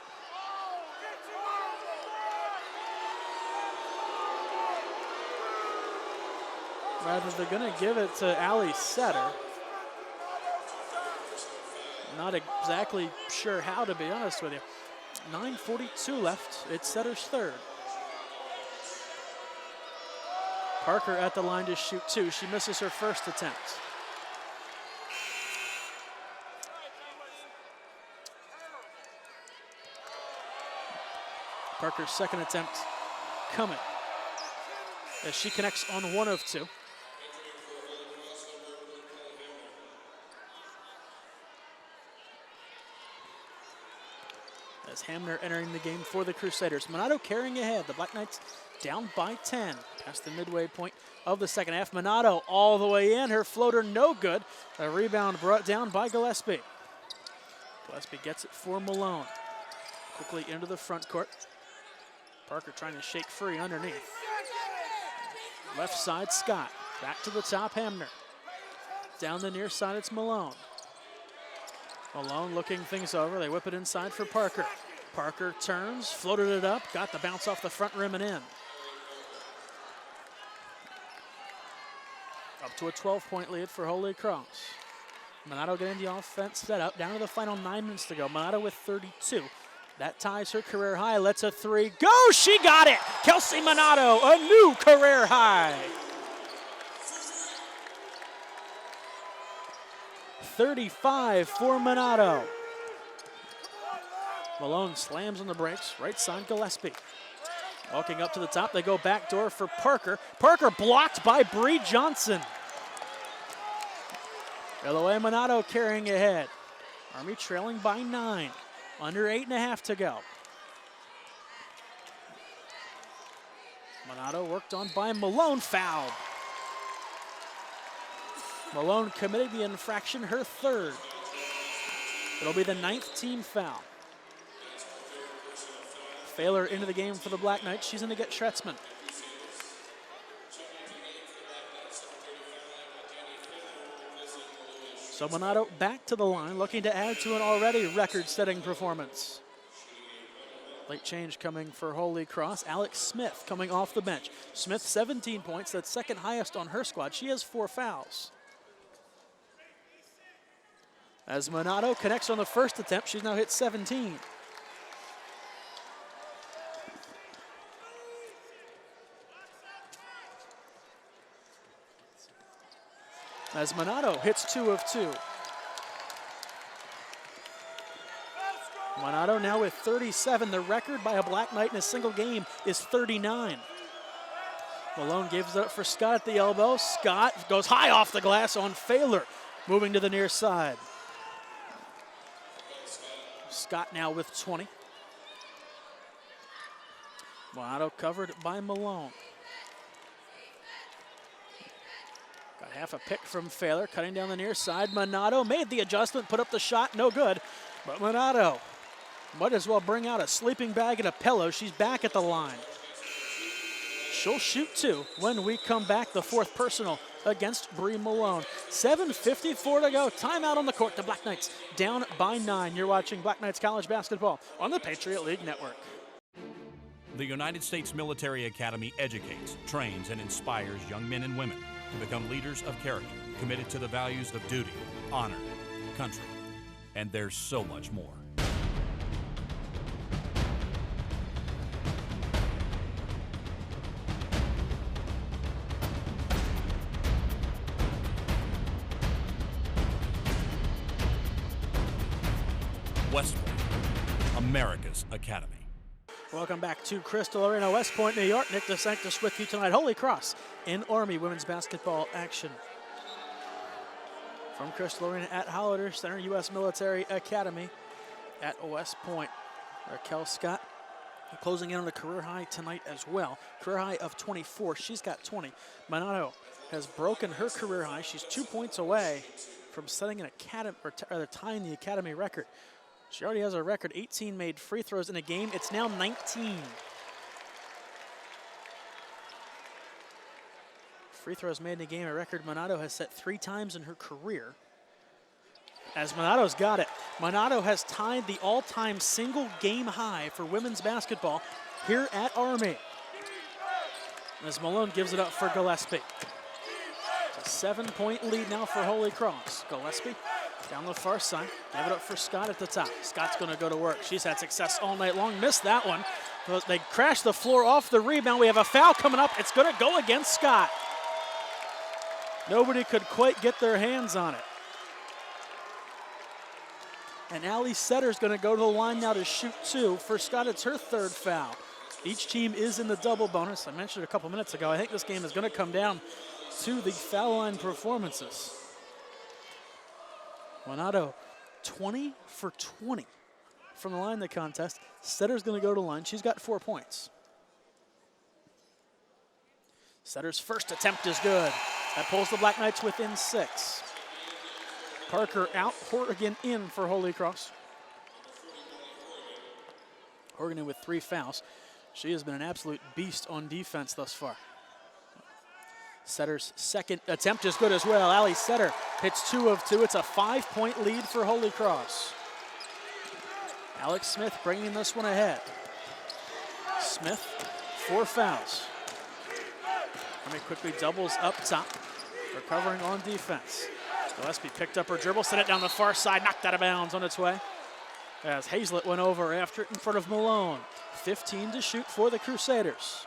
Rather, they're going to give it to Allie Setter. Not exactly sure how, to be honest with you. 9:42 left. It's Setter's third. Parker at the line to shoot 2. She misses her first attempt. Parker's second attempt coming as she connects on 1 of 2. As Hamner entering the game for the Crusaders. Minato carrying ahead. The Black Knights down by 10. Past the midway point of the second half. Minato all the way in. Her floater no good. A rebound brought down by Gillespie. Gillespie gets it for Malone. Quickly into the front court. Parker trying to shake free underneath. Left side, Scott. Back to the top, Hamner. Down the near side, it's Malone. Malone looking things over. They whip it inside for Parker. Parker turns, floated it up, got the bounce off the front rim and in. Up to a 12-point lead for Holy Cross. Minato getting the offense set up. Down to the final 9 minutes to go. Minato with 32. That ties her career high. Lets a three go. She got it. Kelsey Minato, a new career high. 35 for Minato. Malone slams on the brakes. Right side, Gillespie. Walking up to the top, they go backdoor for Parker. Parker blocked by Bree Johnson. Illaway Minato carrying ahead. Army trailing by 9. Under 8.5 to go. Minato worked on by Malone, fouled. Malone committed the infraction, her third. It'll be the 9th team foul. Feiler into the game for the Black Knights. She's going to get Schretzman. So Minato back to the line, looking to add to an already record-setting performance. Late change coming for Holy Cross. Alex Smith coming off the bench. Smith 17 points, that's second highest on her squad. She has 4 fouls. As Minato connects on the first attempt, she's now hit 17. As Minato hits 2 of 2. Minato now with 37. The record by a Black Knight in a single game is 39. Malone gives it up for Scott at the elbow. Scott goes high off the glass on Feiler, moving to the near side. Scott now with 20. Minato covered by Malone. Got half a pick from Feiler, cutting down the near side. Minato made the adjustment, put up the shot, no good. But Minato might as well bring out a sleeping bag and a pillow. She's back at the line. She'll shoot 2 when we come back. The 4th personal against Bree Malone. 7:54 to go. Timeout on the court. The Black Knights down by 9. You're watching Black Knights College Basketball on the Patriot League Network. The United States Military Academy educates, trains, and inspires young men and women to become leaders of character, committed to the values of duty, honor, country, and there's so much more. West Point, America's Academy. Welcome back to Crystal Arena, West Point, New York. Nick DeSanctis with you tonight. Holy Cross in Army women's basketball action. From Crystal Arena at Holliday Center, U.S. Military Academy at West Point. Raquel Scott closing in on a career high tonight as well. Career high of 24. She's got 20. Minato has broken her career high. She's 2 points away from setting an academy, or rather tying the academy record. She already has a record, 18 made free throws in a game. It's now 19. Free throws made in a game, a record Minato has set 3 times in her career. As Minato's got it, Minato has tied the all-time single game high for women's basketball here at Army. As Malone gives it up for Gillespie. It's a 7-point lead now for Holy Cross. Gillespie down the far side, gave it up for Scott at the top. Scott's gonna go to work. She's had success all night long, missed that one. They crashed the floor off the rebound. We have a foul coming up. It's gonna go against Scott. Nobody could quite get their hands on it. And Allie Setter's gonna go to the line now to shoot 2. For Scott, it's her 3rd foul. Each team is in the double bonus. I mentioned it a couple minutes ago. I think this game is gonna come down to the foul line performances. Minato 20 for 20 from the line in the contest. Setter's going to go to line. She's got 4 points. Setter's first attempt is good. That pulls the Black Knights within 6. Parker out, Horgan in for Holy Cross. Horgan in with 3 fouls. She has been an absolute beast on defense thus far. Setter's second attempt is good as well. Allie Setter hits 2 of 2. It's a 5-point lead for Holy Cross. Alex Smith bringing this one ahead. Smith, 4 fouls. Army quickly doubles up top, recovering on defense. Gillespie picked up her dribble, sent it down the far side, knocked out of bounds on its way. As Hazlett went over after it in front of Malone. 15 to shoot for the Crusaders.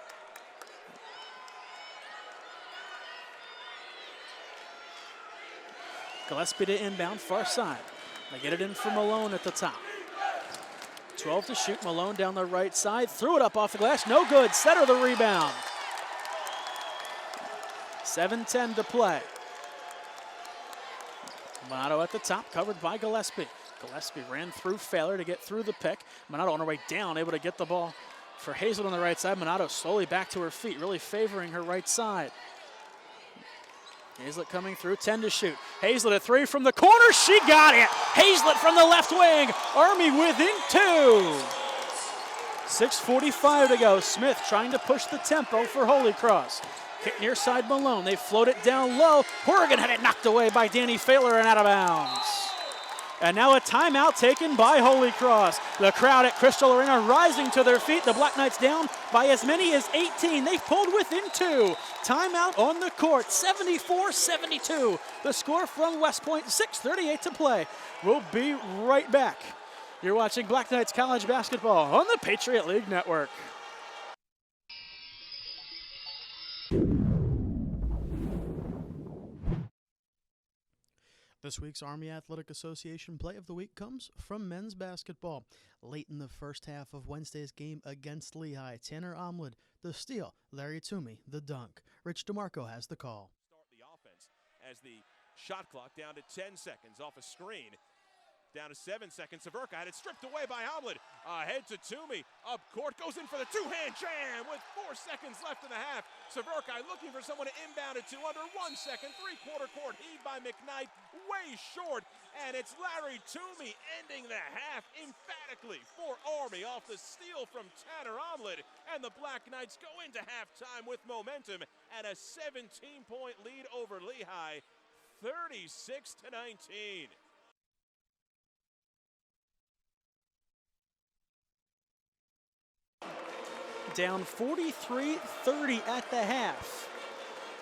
Gillespie to inbound, far side. They get it in for Malone at the top. 12 to shoot, Malone down the right side. Threw it up off the glass, no good. Setter the rebound. 7:10 to play. Minato at the top, covered by Gillespie. Gillespie ran through Fowler to get through the pick. Minato on her way down, able to get the ball for Hazel on the right side. Minato slowly back to her feet, really favoring her right side. Hazlett coming through, 10 to shoot. Hazlett a 3 from the corner, she got it! Hazlett from the left wing, Army within 2. 6:45 to go. Smith trying to push the tempo for Holy Cross. Kick near side Malone, they float it down low. Horgan had it knocked away by Danny Feiler and out of bounds. And now a timeout taken by Holy Cross. The crowd at Crystal Arena rising to their feet. The Black Knights down by as many as 18. They've pulled within 2. Timeout on the court, 74-72. The score from West Point, 6:38 to play. We'll be right back. You're watching Black Knights College Basketball on the Patriot League Network. This week's Army Athletic Association Play of the Week comes from men's basketball. Late in the first half of Wednesday's game against Lehigh, Tanner Omlid, the steal, Larry Toomey, the dunk. Rich DeMarco has the call. Start the offense as the shot clock down to 10 seconds off a screen. Down to 7 seconds. Severka had it stripped away by Omlid. Ahead to Toomey. Up court. Goes in for the two-hand jam with 4 seconds left in the half. Severka looking for someone to inbound it to under 1 second. Three-quarter court heave by McKnight. Way short. And it's Larry Toomey ending the half emphatically for Army off the steal from Tanner Omlid. And the Black Knights go into halftime with momentum and a 17-point lead over Lehigh. 36-19. Down 43-30 at the half.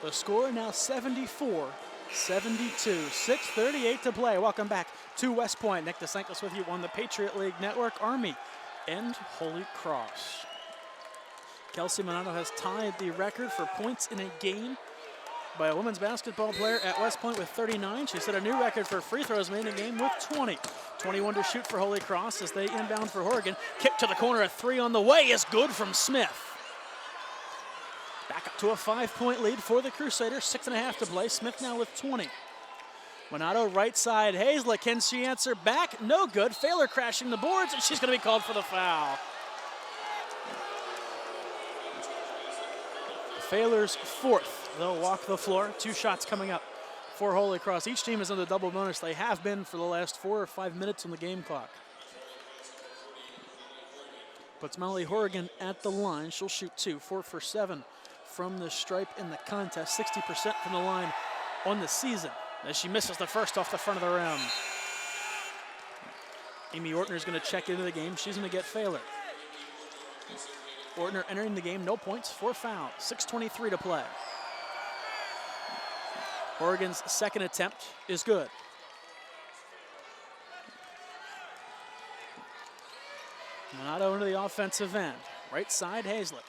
The score now 74-72. 6:38 to play. Welcome back to West Point. Nick DeSantis with you on the Patriot League Network. Army and Holy Cross. Kelsey Minato has tied the record for points in a game by a women's basketball player at West Point with 39. She set a new record for free throws made in a game with 20. 21 to shoot for Holy Cross as they inbound for Oregon. Kick to the corner, a 3 on the way is good from Smith. Back up to a 5-point lead for the Crusaders, 6.5 to play. Smith now with 20. Minato right side, Hazel, can she answer back? No good. Feiler crashing the boards, and she's going to be called for the foul. Feiler's 4th. They'll walk the floor. 2 shots coming up for Holy Cross. Each team is on the double bonus. They have been for the last 4 or 5 minutes on the game clock. Puts Molly Horrigan at the line. She'll shoot 2, 4 for 7 from the stripe in the contest. 60% from the line on the season as she misses the first off the front of the rim. Amy Ortner is going to check into the game. She's going to get Feiler. Ortner entering the game, no points, 4 fouls. 6:23 to play. Oregon's second attempt is good. Minato into the offensive end. Right side, Hazlett.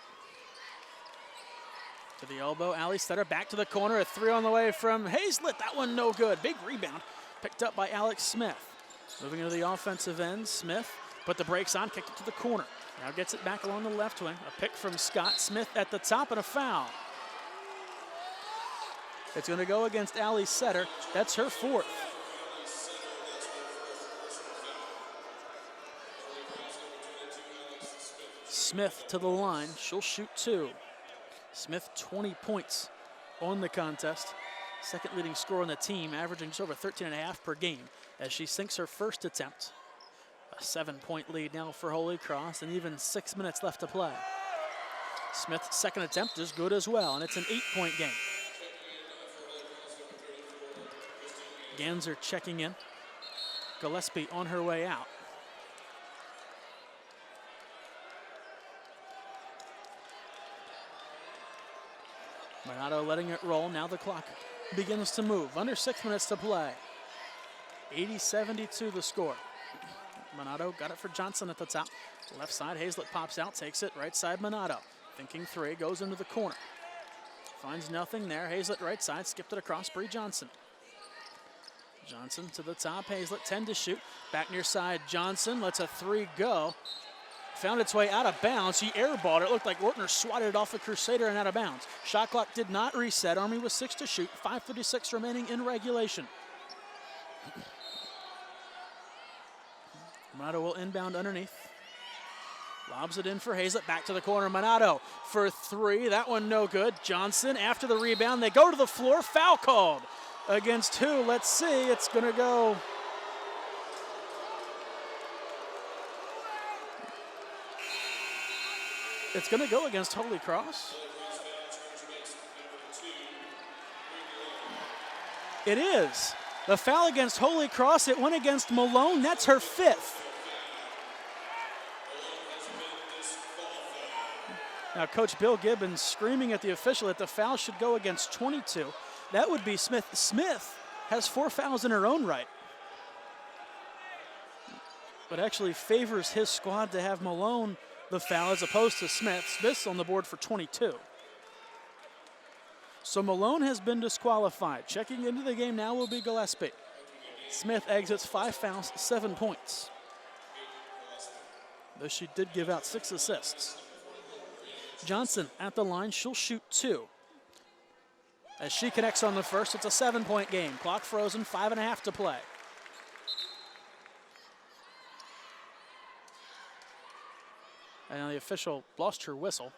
To the elbow, Ali Stetter back to the corner. A 3 on the way from Hazlett. That one no good. Big rebound picked up by Alex Smith. Moving into the offensive end, Smith put the brakes on, kicked it to the corner. Now gets it back along the left wing. A pick from Scott Smith at the top and a foul. It's going to go against Ali Setter. That's her 4th. Smith to the line. She'll shoot 2. Smith 20 points on the contest. Second leading scorer on the team, averaging just over 13.5 per game as she sinks her first attempt. A 7-point lead now for Holy Cross and even 6 minutes left to play. Smith's second attempt is good as well, and it's an 8-point game. Ganser checking in. Gillespie on her way out. Minato letting it roll. Now the clock begins to move. Under 6 minutes to play. 80-72 the score. Minato got it for Johnson at the top. Left side, Hazlett pops out, takes it. Right side, Minato. Thinking 3, goes into the corner. Finds nothing there. Hazlett right side, skipped it across. Bree Johnson. Johnson to the top, Hazlett 10 to shoot. Back near side, Johnson lets a 3 go. Found its way out of bounds. He airballed it. It looked like Ortner swatted it off the Crusader and out of bounds. Shot clock did not reset. Army was 6 to shoot. 5:56 remaining in regulation. Minato will inbound underneath. Lobs it in for Hazlett. Back to the corner. Minato for 3. That one no good. Johnson after the rebound. They go to the floor. Foul called. Against who? Let's see. It's going to go. It's going to go against Holy Cross. It is. The foul against Holy Cross, it went against Malone. That's her 5th. Now, Coach Bill Gibbons screaming at the official that the foul should go against 22. That would be Smith. Smith has 4 fouls in her own right, but actually favors his squad to have Malone the foul as opposed to Smith. Smith's on the board for 22. So Malone has been disqualified. Checking into the game now will be Gillespie. Smith exits 5 fouls, 7 points. Though she did give out 6 assists. Johnson at the line, she'll shoot 2. As she connects on the first, it's a 7-point game. Clock frozen, 5.5 to play. And the official lost her whistle.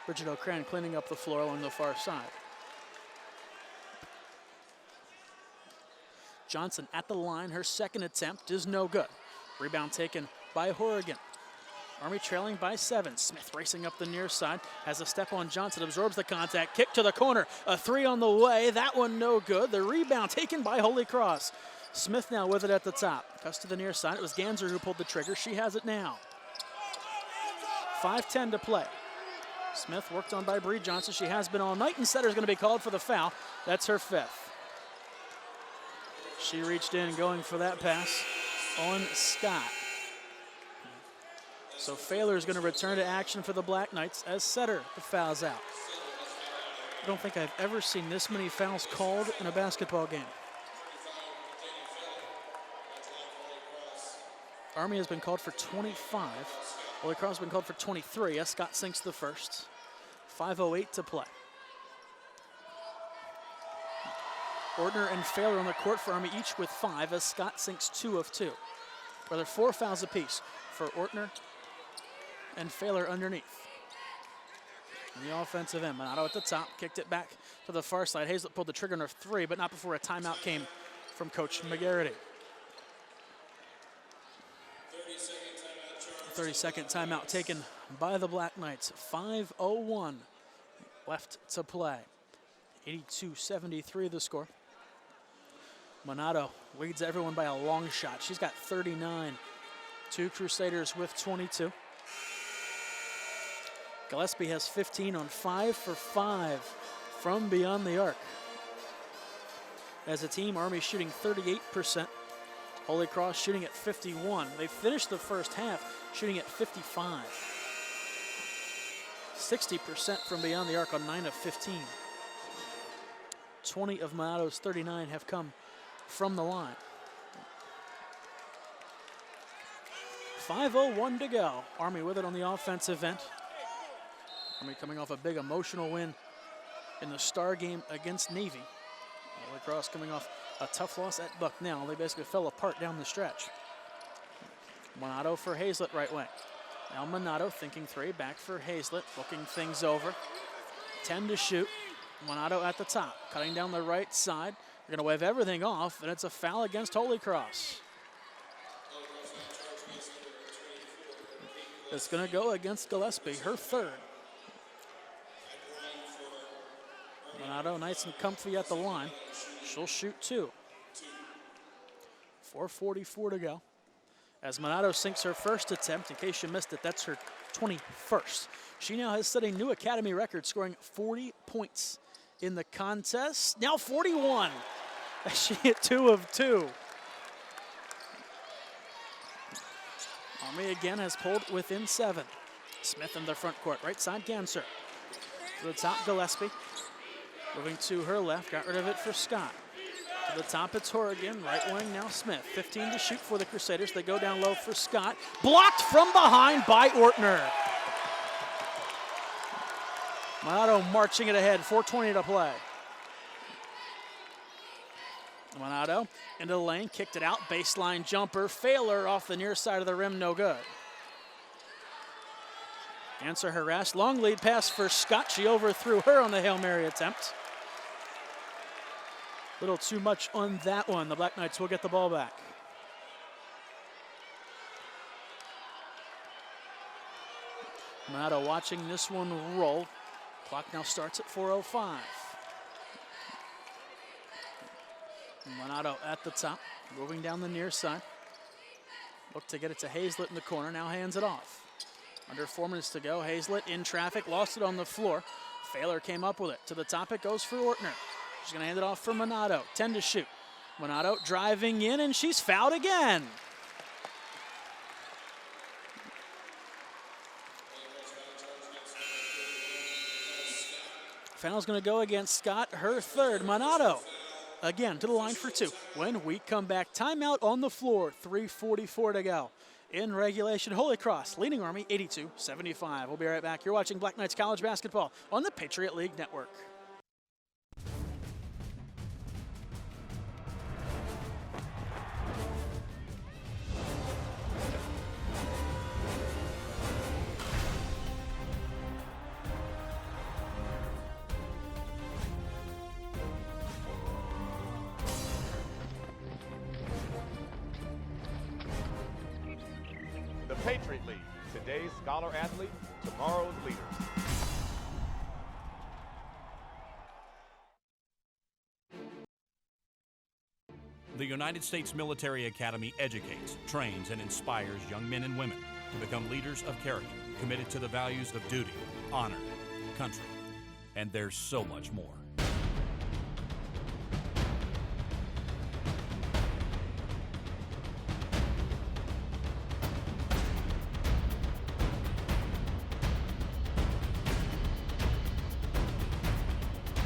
Bridget O'Cran cleaning up the floor along the far side. Johnson at the line, her second attempt is no good. Rebound taken by Horrigan. Army trailing by 7. Smith racing up the near side, has a step on Johnson, absorbs the contact, kick to the corner, a 3 on the way, that one no good. The rebound taken by Holy Cross. Smith now with it at the top. Cuts to the near side, it was Ganser who pulled the trigger, she has it now. 5:10 to play. Smith worked on by Bree Johnson. She has been all night, and Setter's going to be called for the foul. That's her 5th. She reached in going for that pass on Scott. So Feiler is going to return to action for the Black Knights as Setter fouls out. I don't think I've ever seen this many fouls called in a basketball game. Army has been called for 25. Holy Cross has been called for 23 as Scott sinks the first. 5:08 to play. Ortner and Fowler on the court for Army, each with 5 as Scott sinks 2 of 2. Rather 4 fouls apiece for Ortner and Fowler underneath. On the offensive end, Minato at the top, kicked it back to the far side. Hazel pulled the trigger on her 3, but not before a timeout came from Coach McGarity. 30-second timeout taken by the Black Knights. 5:01 left to play. 82-73 the score. Minato leads everyone by a long shot. She's got 39. 2 Crusaders with 22. Gillespie has 15 on 5 for 5 from beyond the arc. As a team, Army shooting 38%. Holy Cross shooting at 51. They finished the first half shooting at 55. 60% from beyond the arc on 9 of 15. 20 of Minato's 39 have come from the line. 5:01 to go. Army with it on the offensive end. Army coming off a big emotional win in the Star game against Navy. Holy Cross coming off a tough loss at Bucknell. They basically fell apart down the stretch. Minato for Hazlett right wing. Now Minato thinking 3, back for Hazlett, looking things over. 10 to shoot. Minato at the top, cutting down the right side. They're going to wave everything off, and it's a foul against Holy Cross. It's going to go against Gillespie, her 3rd. Minato nice and comfy at the line. She'll shoot 2. 4:44 to go. As Minato sinks her first attempt, in case you missed it, that's her 21st. She now has set a new academy record, scoring 40 points in the contest. Now 41, as she hit 2 of 2. Army again has pulled within 7. Smith in the front court, right side Ganser. To the top, Gillespie. Moving to her left, got rid of it for Scott. To the top, it's Horrigan, right wing now Smith. 15 to shoot for the Crusaders. They go down low for Scott. Blocked from behind by Ortner. Minato marching it ahead, 4:20 to play. Minato into the lane, kicked it out, baseline jumper. Feiler off the near side of the rim, no good. Answer harassed, long lead pass for Scott. She overthrew her on the Hail Mary attempt. Little too much on that one. The Black Knights will get the ball back. Minato watching this one roll. Clock now starts at 4:05. Minato at the top, moving down the near side. Look to get it to Hazlett in the corner, now hands it off. Under 4 minutes to go, Hazlett in traffic, lost it on the floor. Feiler came up with it. To the top it goes for Ortner. She's gonna hand it off for Minato, 10 to shoot. Minato driving in, and she's fouled again. Foul's gonna go against Scott, her third. Minato again to the line for 2. When we come back, timeout on the floor, 3:44 to go. In regulation, Holy Cross leading Army 82-75. We'll be right back. You're watching Black Knights College Basketball on the Patriot League Network. The Patriot League, today's scholar athlete, tomorrow's leaders. The United States Military Academy educates, trains, and inspires young men and women to become leaders of character, committed to the values of duty, honor, country, and there's so much more.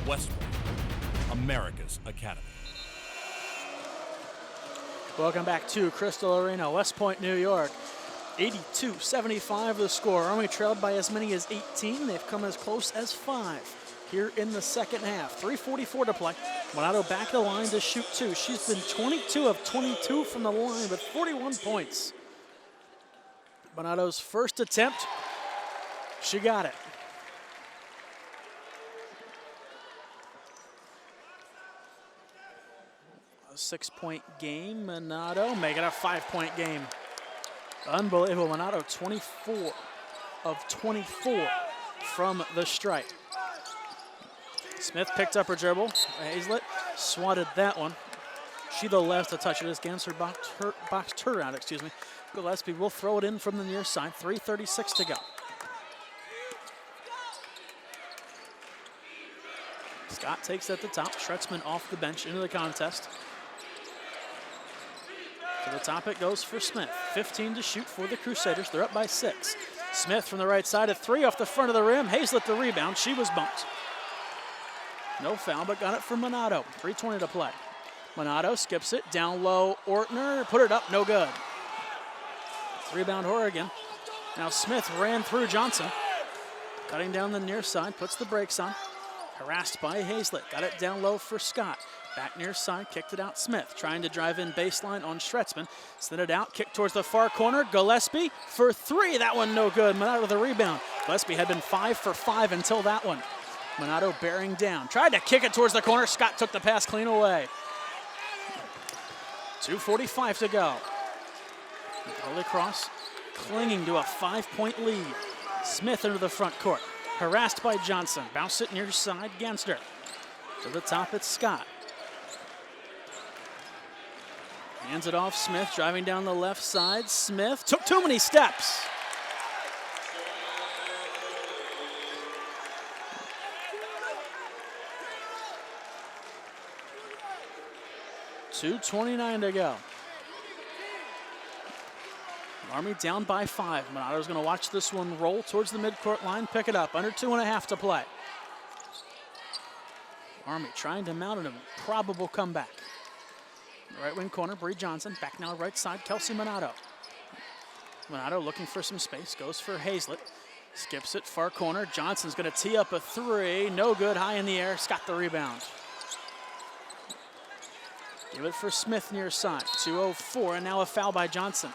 West Point, America's Academy. Welcome back to Crystal Arena, West Point, New York. 82-75 the score. Army trailed by as many as 18. They've come as close as 5 here in the second half. 3:44 to play. Minato back the line to shoot 2. She's been 22 of 22 from the line with 41 points. Minato's first attempt, she got it. A 6-point game. Minato making a 5-point game. Unbelievable. Minato 24 of 24 from the stripe. Smith picked up her dribble. Hazlett swatted that one. She the last to touch it against her boxed her out, excuse me. Gillespie will throw it in from the near side. 3:36 to go. Scott takes at the top. Schretzman off the bench into the contest. To the top it goes for Smith. 15 to shoot for the Crusaders. They're up by 6. Smith from the right side at 3 off the front of the rim. Hazlett the rebound. She was bumped. No foul, but got it for Minato. 3:20 to play. Minato skips it. Down low. Ortner put it up. No good. Rebound Oregon. Now Smith ran through Johnson. Cutting down the near side. Puts the brakes on. Harassed by Hazlett. Got it down low for Scott. Back near side, kicked it out Smith. Trying to drive in baseline on Schretzman. Sent it out, kicked towards the far corner. Gillespie for 3. That one no good. Minato with the rebound. Gillespie had been 5 for 5 until that one. Minato bearing down. Tried to kick it towards the corner. Scott took the pass clean away. 2:45 to go. Holy Cross clinging to a 5-point lead. Smith into the front court. Harassed by Johnson. Bounce it near side, Ganster. To the top, it's Scott. Hands it off, Smith driving down the left side. Smith took too many steps. .229 to go. Army down by 5. Minato's going to watch this one roll towards the midcourt line, pick it up. Under 2.5 to play. Army trying to mount an improbable comeback. Right wing corner, Bree Johnson. Back now right side, Kelsey Minato. Minato looking for some space, goes for Hazlett. Skips it, far corner. Johnson's going to tee up a 3. No good, high in the air. Scott the rebound. Give it for Smith near side. 2:04, and now a foul by Johnson.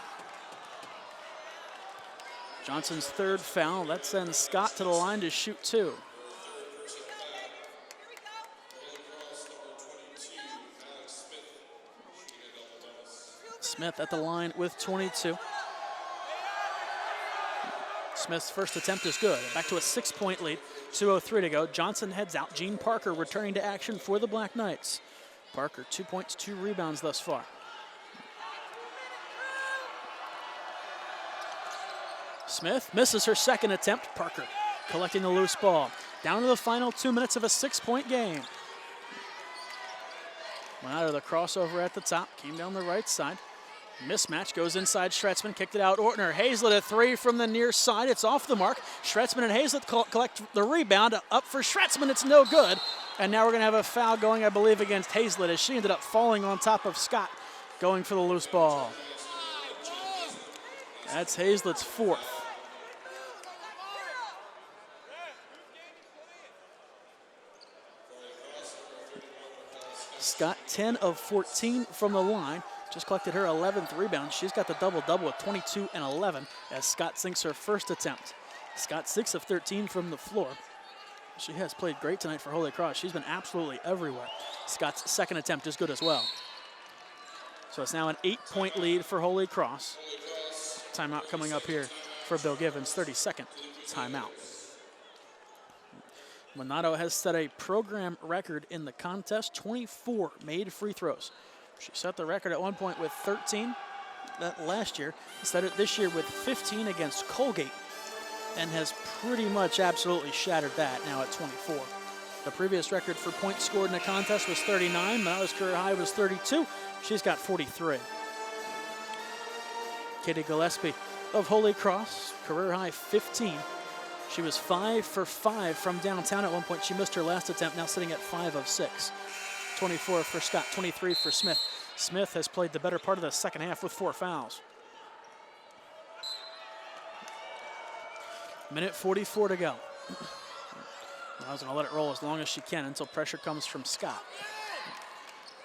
Johnson's third foul. That sends Scott to the line to shoot 2. Smith at the line with 22. Smith's first attempt is good. Back to a 6-point lead. 2:03 to go. Johnson heads out. Gene Parker returning to action for the Black Knights. Parker, 2 points, 2 rebounds thus far. Smith misses her second attempt. Parker collecting the loose ball. Down to the final 2 minutes of a 6-point game. Minato, the crossover at the top, came down the right side. Mismatch, goes inside Schretzman, kicked it out. Ortner, Hazlett a three from the near side. It's off the mark. Schretzman and Hazlett collect the rebound. Up for Schretzman, it's no good. And now we're going to have a foul going, I believe, against Hazlett as she ended up falling on top of Scott, going for the loose ball. That's Hazlett's fourth. Scott, 10 of 14 from the line. Just collected her 11th rebound. She's got the double-double with 22 and 11 as Scott sinks her first attempt. Scott, 6 of 13 from the floor. She has played great tonight for Holy Cross. She's been absolutely everywhere. Scott's second attempt is good as well. So it's now an 8-point lead for Holy Cross. Timeout coming up here for Bill Givens, 32nd timeout. Minato has set a program record in the contest, 24 made free throws. She set the record at one point with 13 last year, set it this year with 15 against Colgate, and has pretty much absolutely shattered that now at 24. The previous record for points scored in a contest was 39. Minato's career high was 32. She's got 43. Katie Gillespie of Holy Cross, career high 15. She was 5 for 5 from downtown at one point. She missed her last attempt, now sitting at 5 of 6. 24 for Scott, 23 for Smith. Smith has played the better part of the second half with 4 fouls. Minute 44 to go. I was going to let it roll as long as she can until pressure comes from Scott.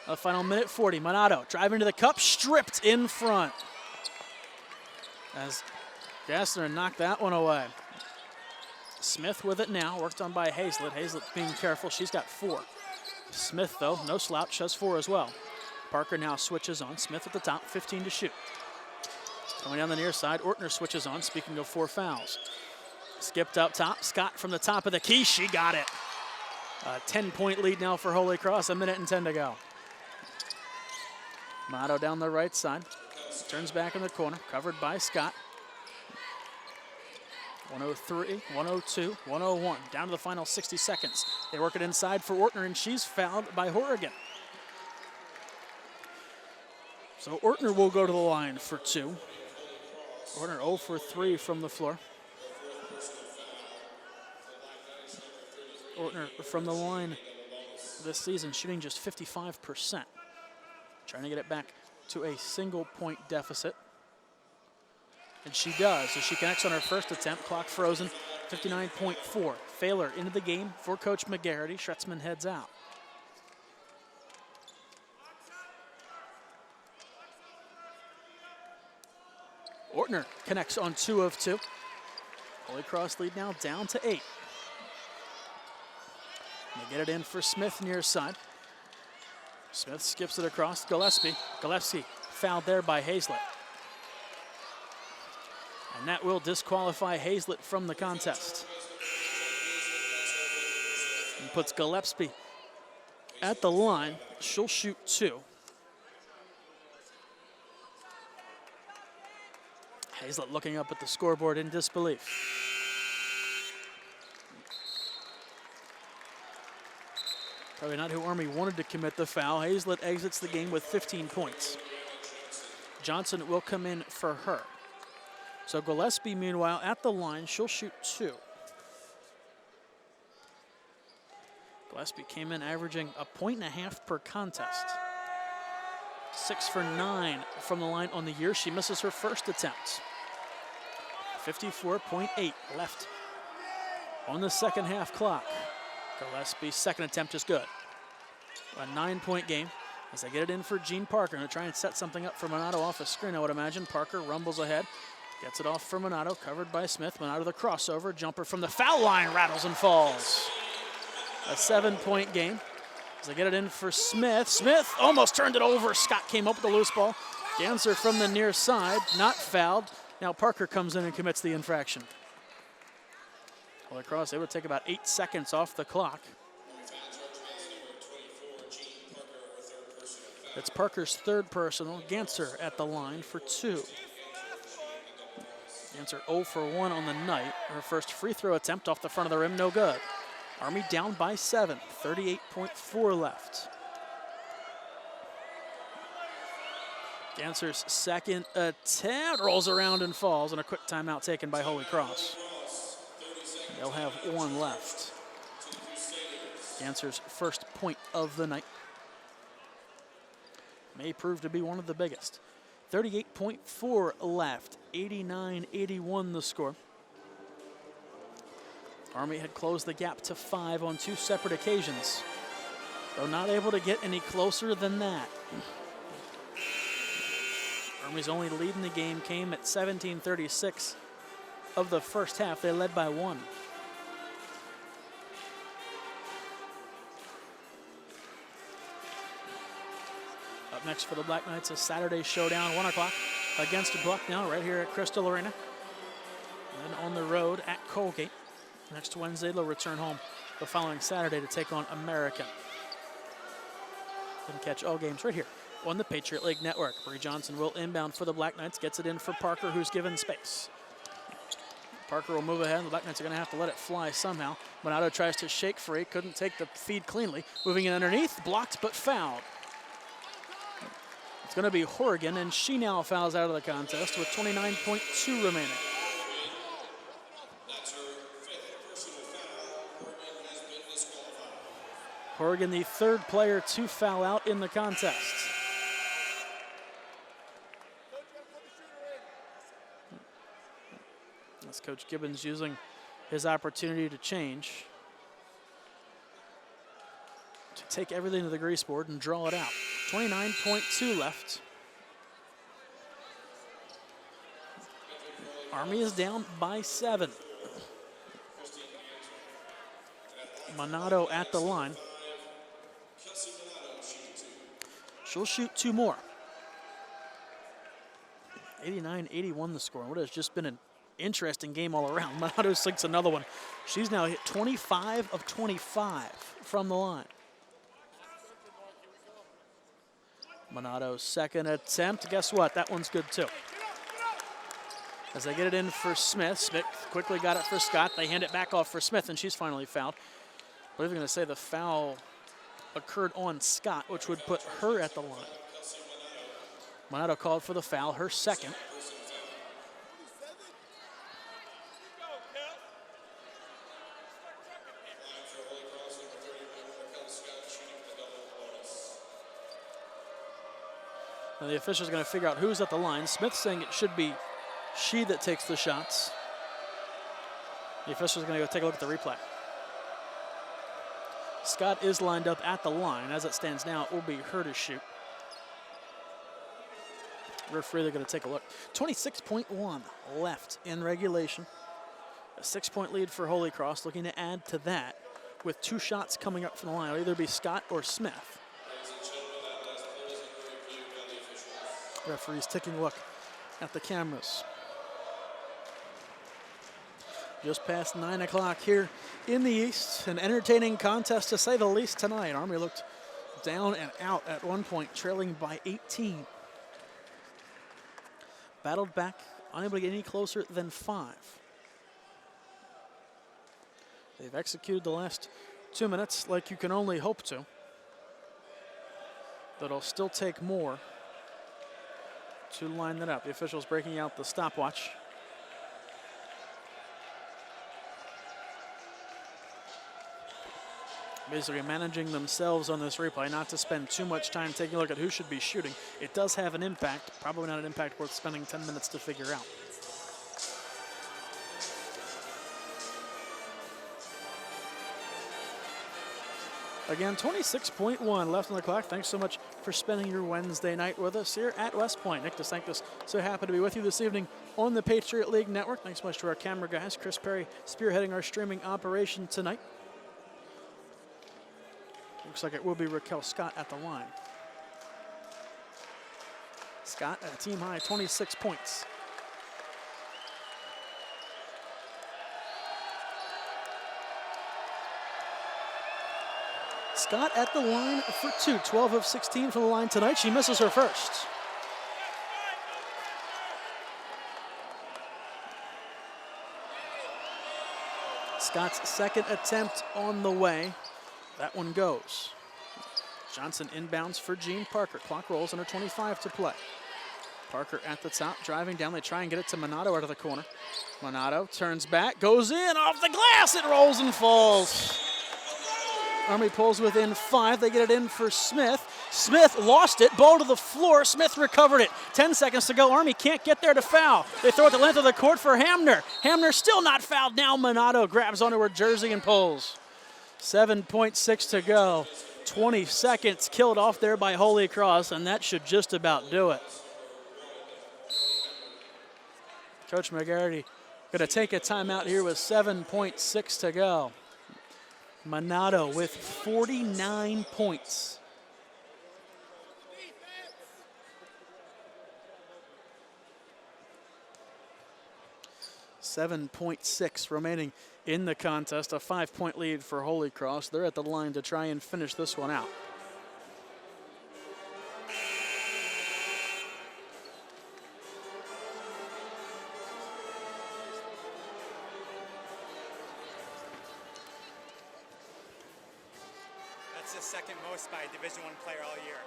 The final minute 40. Minato driving to the cup, stripped in front. As Gassner knocked that one away. Smith with it now, worked on by Hazlett. Hazlett being careful, she's got 4. Smith, though, no slouch, has 4 as well. Parker now switches on. Smith at the top, 15 to shoot. Going down the near side, Ortner switches on, speaking of 4 fouls. Skipped up top, Scott from the top of the key, she got it. A 10-point lead now for Holy Cross, 1 minute and 10 to go. Minato down the right side, turns back in the corner, covered by Scott. 103, 102, 101, down to the final 60 seconds. They work it inside for Ortner, and she's fouled by Horrigan. So Ortner will go to the line for 2. Ortner 0 for 3 from the floor. Ortner from the line this season, shooting just 55%. Trying to get it back to a single-point deficit. And she does, so she connects on her first attempt. Clock frozen, 59.4. Feiler into the game for Coach McGarity. Schretzman heads out. Ortner connects on 2 of 2. Holy Cross lead now down to 8. They get it in for Smith near side. Smith skips it across Gillespie. Gillespie fouled there by Hazlett. And that will disqualify Hazlett from the contest. And puts Gillespie at the line. She'll shoot 2. Hazlett looking up at the scoreboard in disbelief. Probably not who Army wanted to commit the foul. Hazlett exits the game with 15 points. Johnson will come in for her. So Gillespie, meanwhile, at the line, she'll shoot 2. Gillespie came in averaging 1.5 points per contest. 6 for 9 from the line on the year. She misses her first attempt. 54.8 left on the second half clock. Gillespie's second attempt is good. A 9-point game as they get it in for Jean Parker. Going to try and set something up for Minato off a screen, I would imagine. Parker rumbles ahead. Gets it off for Minato, covered by Smith. Minato the crossover, jumper from the foul line, rattles and falls. A 7-point game as they get it in for Smith. Smith almost turned it over. Scott came up with the loose ball. Ganser from the near side, not fouled. Now Parker comes in and commits the infraction. Holy Cross, they would take about 8 seconds off the clock. It's Parker's third personal. Ganser at the line for 2. Ganser 0 for 1 on the night. Her first free throw attempt off the front of the rim, no good. Army down by 7, 38.4 left. Ganser's second attempt rolls around and falls, and a quick timeout taken by Holy Cross. They'll have 1 left. Ganser's first point of the night may prove to be one of the biggest. 38.4 left, 89-81 the score. Army had closed the gap to 5 on 2 separate occasions, though not able to get any closer than that. Army's only lead in the game came at 17:36 of the first half. They led by 1. Up next for the Black Knights, a Saturday showdown, 1 o'clock against Bucknell right here at Crystal Arena. Then on the road at Colgate. Next Wednesday, they'll return home the following Saturday to take on American. You can catch all games right here on the Patriot League Network. Bree Johnson will inbound for the Black Knights, gets it in for Parker, who's given space. Parker will move ahead, and the Black Knights are going to have to let it fly somehow. Minato tries to shake free, couldn't take the feed cleanly. Moving in underneath, blocked but fouled. It's going to be Horrigan, and she now fouls out of the contest with 29.2 remaining. Horrigan, the third player to foul out in the contest. That's Coach Gibbons using his opportunity to change, to take everything to the grease board and draw it out. 29.2 left. Army is down by 7. Minato at the line. She'll shoot 2 more. 89-81 the score. What has just been an interesting game all around. Minato sinks another one. She's now hit 25 of 25 from the line. Minato's second attempt. Guess what? That one's good too. As they get it in for Smith. Smith quickly got it for Scott. They hand it back off for Smith, and she's finally fouled. I believe I'm going to say the foul occurred on Scott, which would put her at the line. Minato called for the foul, her second. Now the official's going to figure out who's at the line. Smith's saying it should be she that takes the shots. The official's going to go take a look at the replay. Scott is lined up at the line. As it stands now, it will be her to shoot. Referee, they're going to take a look. 26.1 left in regulation. A 6-point lead for Holy Cross, looking to add to that with 2 shots coming up from the line. It'll either be Scott or Smith. Referee's taking a look at the cameras. Just past 9 o'clock here in the East. An entertaining contest to say the least tonight. Army looked down and out at one point, trailing by 18. Battled back, unable to get any closer than 5. They've executed the last 2 minutes like you can only hope to. But it'll still take more to line that up. The officials breaking out the stopwatch. Basically managing themselves on this replay, not to spend too much time taking a look at who should be shooting. It does have an impact, probably not an impact worth spending 10 minutes to figure out. Again, 26.1 left on the clock. Thanks so much for spending your Wednesday night with us here at West Point. Nick DeSanctis, so happy to be with you this evening on the Patriot League Network. Thanks so much to our camera guys. Chris Perry spearheading our streaming operation tonight. Looks like it will be Raquel Scott at the line. Scott at a team high 26 points. Scott at the line for 2, 12 of 16 from the line tonight. She misses her first. Scott's second attempt on the way. That one goes. Johnson inbounds for Jean Parker. Clock rolls, under 25 to play. Parker at the top, driving down. They try and get it to Minato out of the corner. Minato turns back, goes in, off the glass. It rolls and falls. Army pulls within 5. They get it in for Smith. Smith lost it, ball to the floor. Smith recovered it. 10 seconds to go. Army can't get there to foul. They throw it the length of the court for Hamner. Hamner still not fouled. Now Minato grabs onto her jersey and pulls. 7.6 to go. 20 seconds killed off there by Holy Cross, and that should just about do it. Coach McGarity going to take a timeout here with 7.6 to go. Minato with 49 points. .6 remaining in the contest, a 5-point lead for Holy Cross. They're at the line to try and finish this one out. That's the second most by a Division I player all year.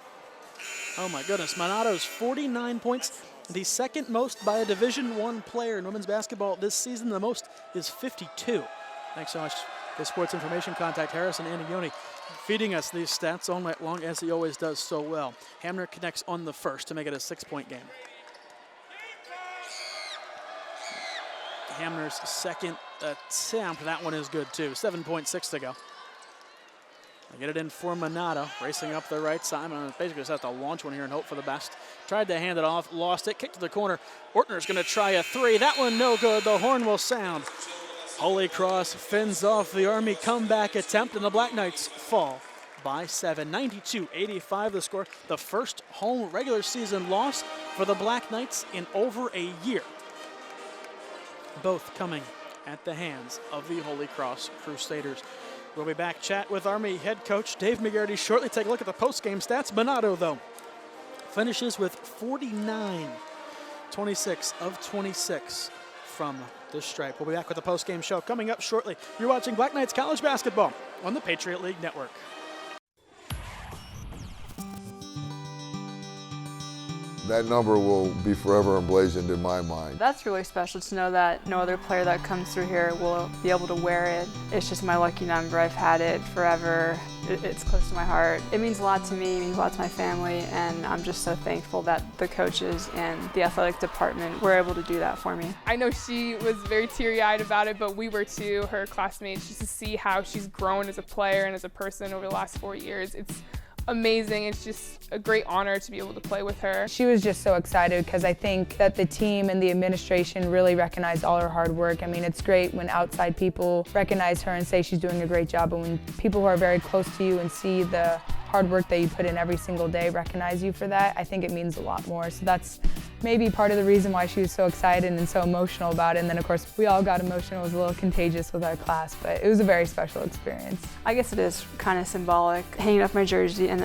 Oh my goodness, Minato's 49 points, the second most by a Division I player in women's basketball this season. The most is 52. Thanks so much to sports information contact Harrison Anioni, feeding us these stats all night long, as he always does so well. Hamner connects on the first to make it a 6-point game. Hamner's second attempt, that one is good too. 7.6 to go. They get it in for Minato, racing up the right side. Basically just have to launch one here and hope for the best. Tried to hand it off, lost it, kicked to the corner. Ortner's going to try a 3. That one no good. The horn will sound. Holy Cross fends off the Army comeback attempt, and the Black Knights fall by 7. 92-85 the score. The first home regular season loss for the Black Knights in over a year. Both coming at the hands of the Holy Cross Crusaders. We'll be back chat with Army head coach Dave McGarity shortly. Take a look at the post-game stats. Minato, though, finishes with 49, 26 of 26 from the stripe. We'll be back with the post-game show coming up shortly. You're watching Black Knights College Basketball on the Patriot League Network. That number will be forever emblazoned in my mind. That's really special to know that no other player that comes through here will be able to wear it. It's just my lucky number. I've had it forever. It's close to my heart. It means a lot to me, it means a lot to my family, and I'm just so thankful that the coaches and the athletic department were able to do that for me. I know she was very teary-eyed about it, but we were too, her classmates, just to see how she's grown as a player and as a person over the last 4 years. It's amazing. It's just a great honor to be able to play with her. She was just so excited because I think that the team and the administration really recognized all her hard work. I mean, it's great when outside people recognize her and say she's doing a great job, but when people who are very close to you and see the hard work that you put in every single day recognize you for that, I think it means a lot more. So that's maybe part of the reason why she was so excited and so emotional about it. And then of course we all got emotional. It was a little contagious with our class, but it was a very special experience. I guess it is kind of symbolic, hanging up my jersey and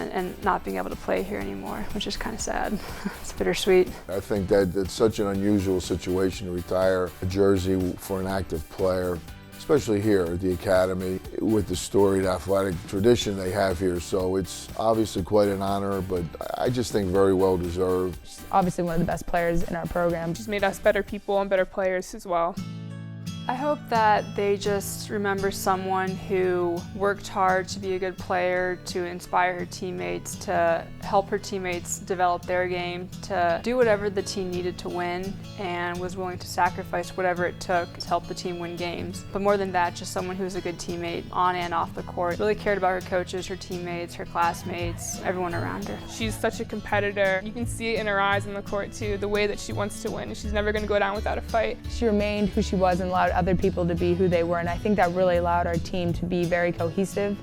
not being able to play here anymore, which is kind of sad. It's bittersweet. I think that it's such an unusual situation to retire a jersey for an active player, especially here at the Academy with the storied athletic tradition they have here. So it's obviously quite an honor, but I just think very well deserved. She's obviously one of the best players in our program. She's made us better people and better players as well. I hope that they just remember someone who worked hard to be a good player, to inspire her teammates, to help her teammates develop their game, to do whatever the team needed to win, and was willing to sacrifice whatever it took to help the team win games. But more than that, just someone who was a good teammate on and off the court. Really cared about her coaches, her teammates, her classmates, everyone around her. She's such a competitor. You can see it in her eyes on the court too, the way that she wants to win. She's never going to go down without a fight. She remained who she was and allowed other people to be who they were, and I think that really allowed our team to be very cohesive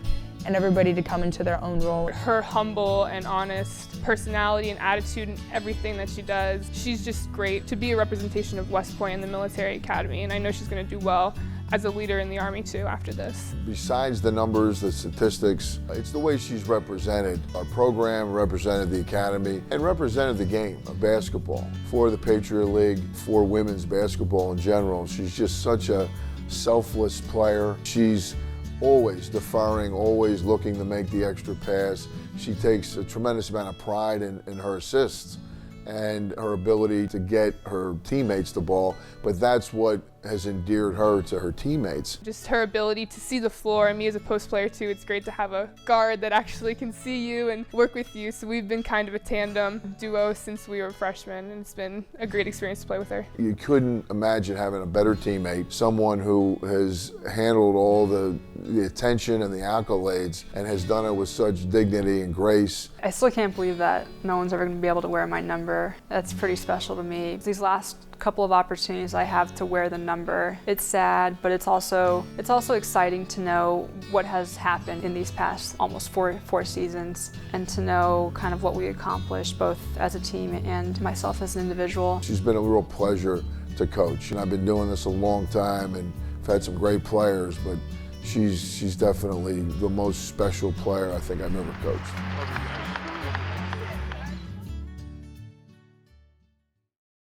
and everybody to come into their own role. Her humble and honest personality and attitude and everything that she does, she's just great to be a representation of West Point and the military academy, and I know she's going to do well as a leader in the Army too after this. Besides the numbers, the statistics, it's the way she's represented our program, represented the academy, and represented the game of basketball for the Patriot League, for women's basketball in general. She's just such a selfless player. She's always deferring, always looking to make the extra pass. She takes a tremendous amount of pride in her assists and her ability to get her teammates the ball, but that's what has endeared her to her teammates. Just her ability to see the floor, and me as a post player too, it's great to have a guard that actually can see you and work with you. So we've been kind of a tandem duo since we were freshmen, and it's been a great experience to play with her. You couldn't imagine having a better teammate, someone who has handled all the attention and the accolades and has done it with such dignity and grace. I still can't believe that no one's ever going to be able to wear my number. That's pretty special to me. These last couple of opportunities I have to wear the number, it's sad, but it's also exciting to know what has happened in these past almost four seasons, and to know kind of what we accomplished both as a team and myself as an individual. She's been a real pleasure to coach, and I've been doing this a long time, and I've had some great players, but she's definitely the most special player I think I've ever coached.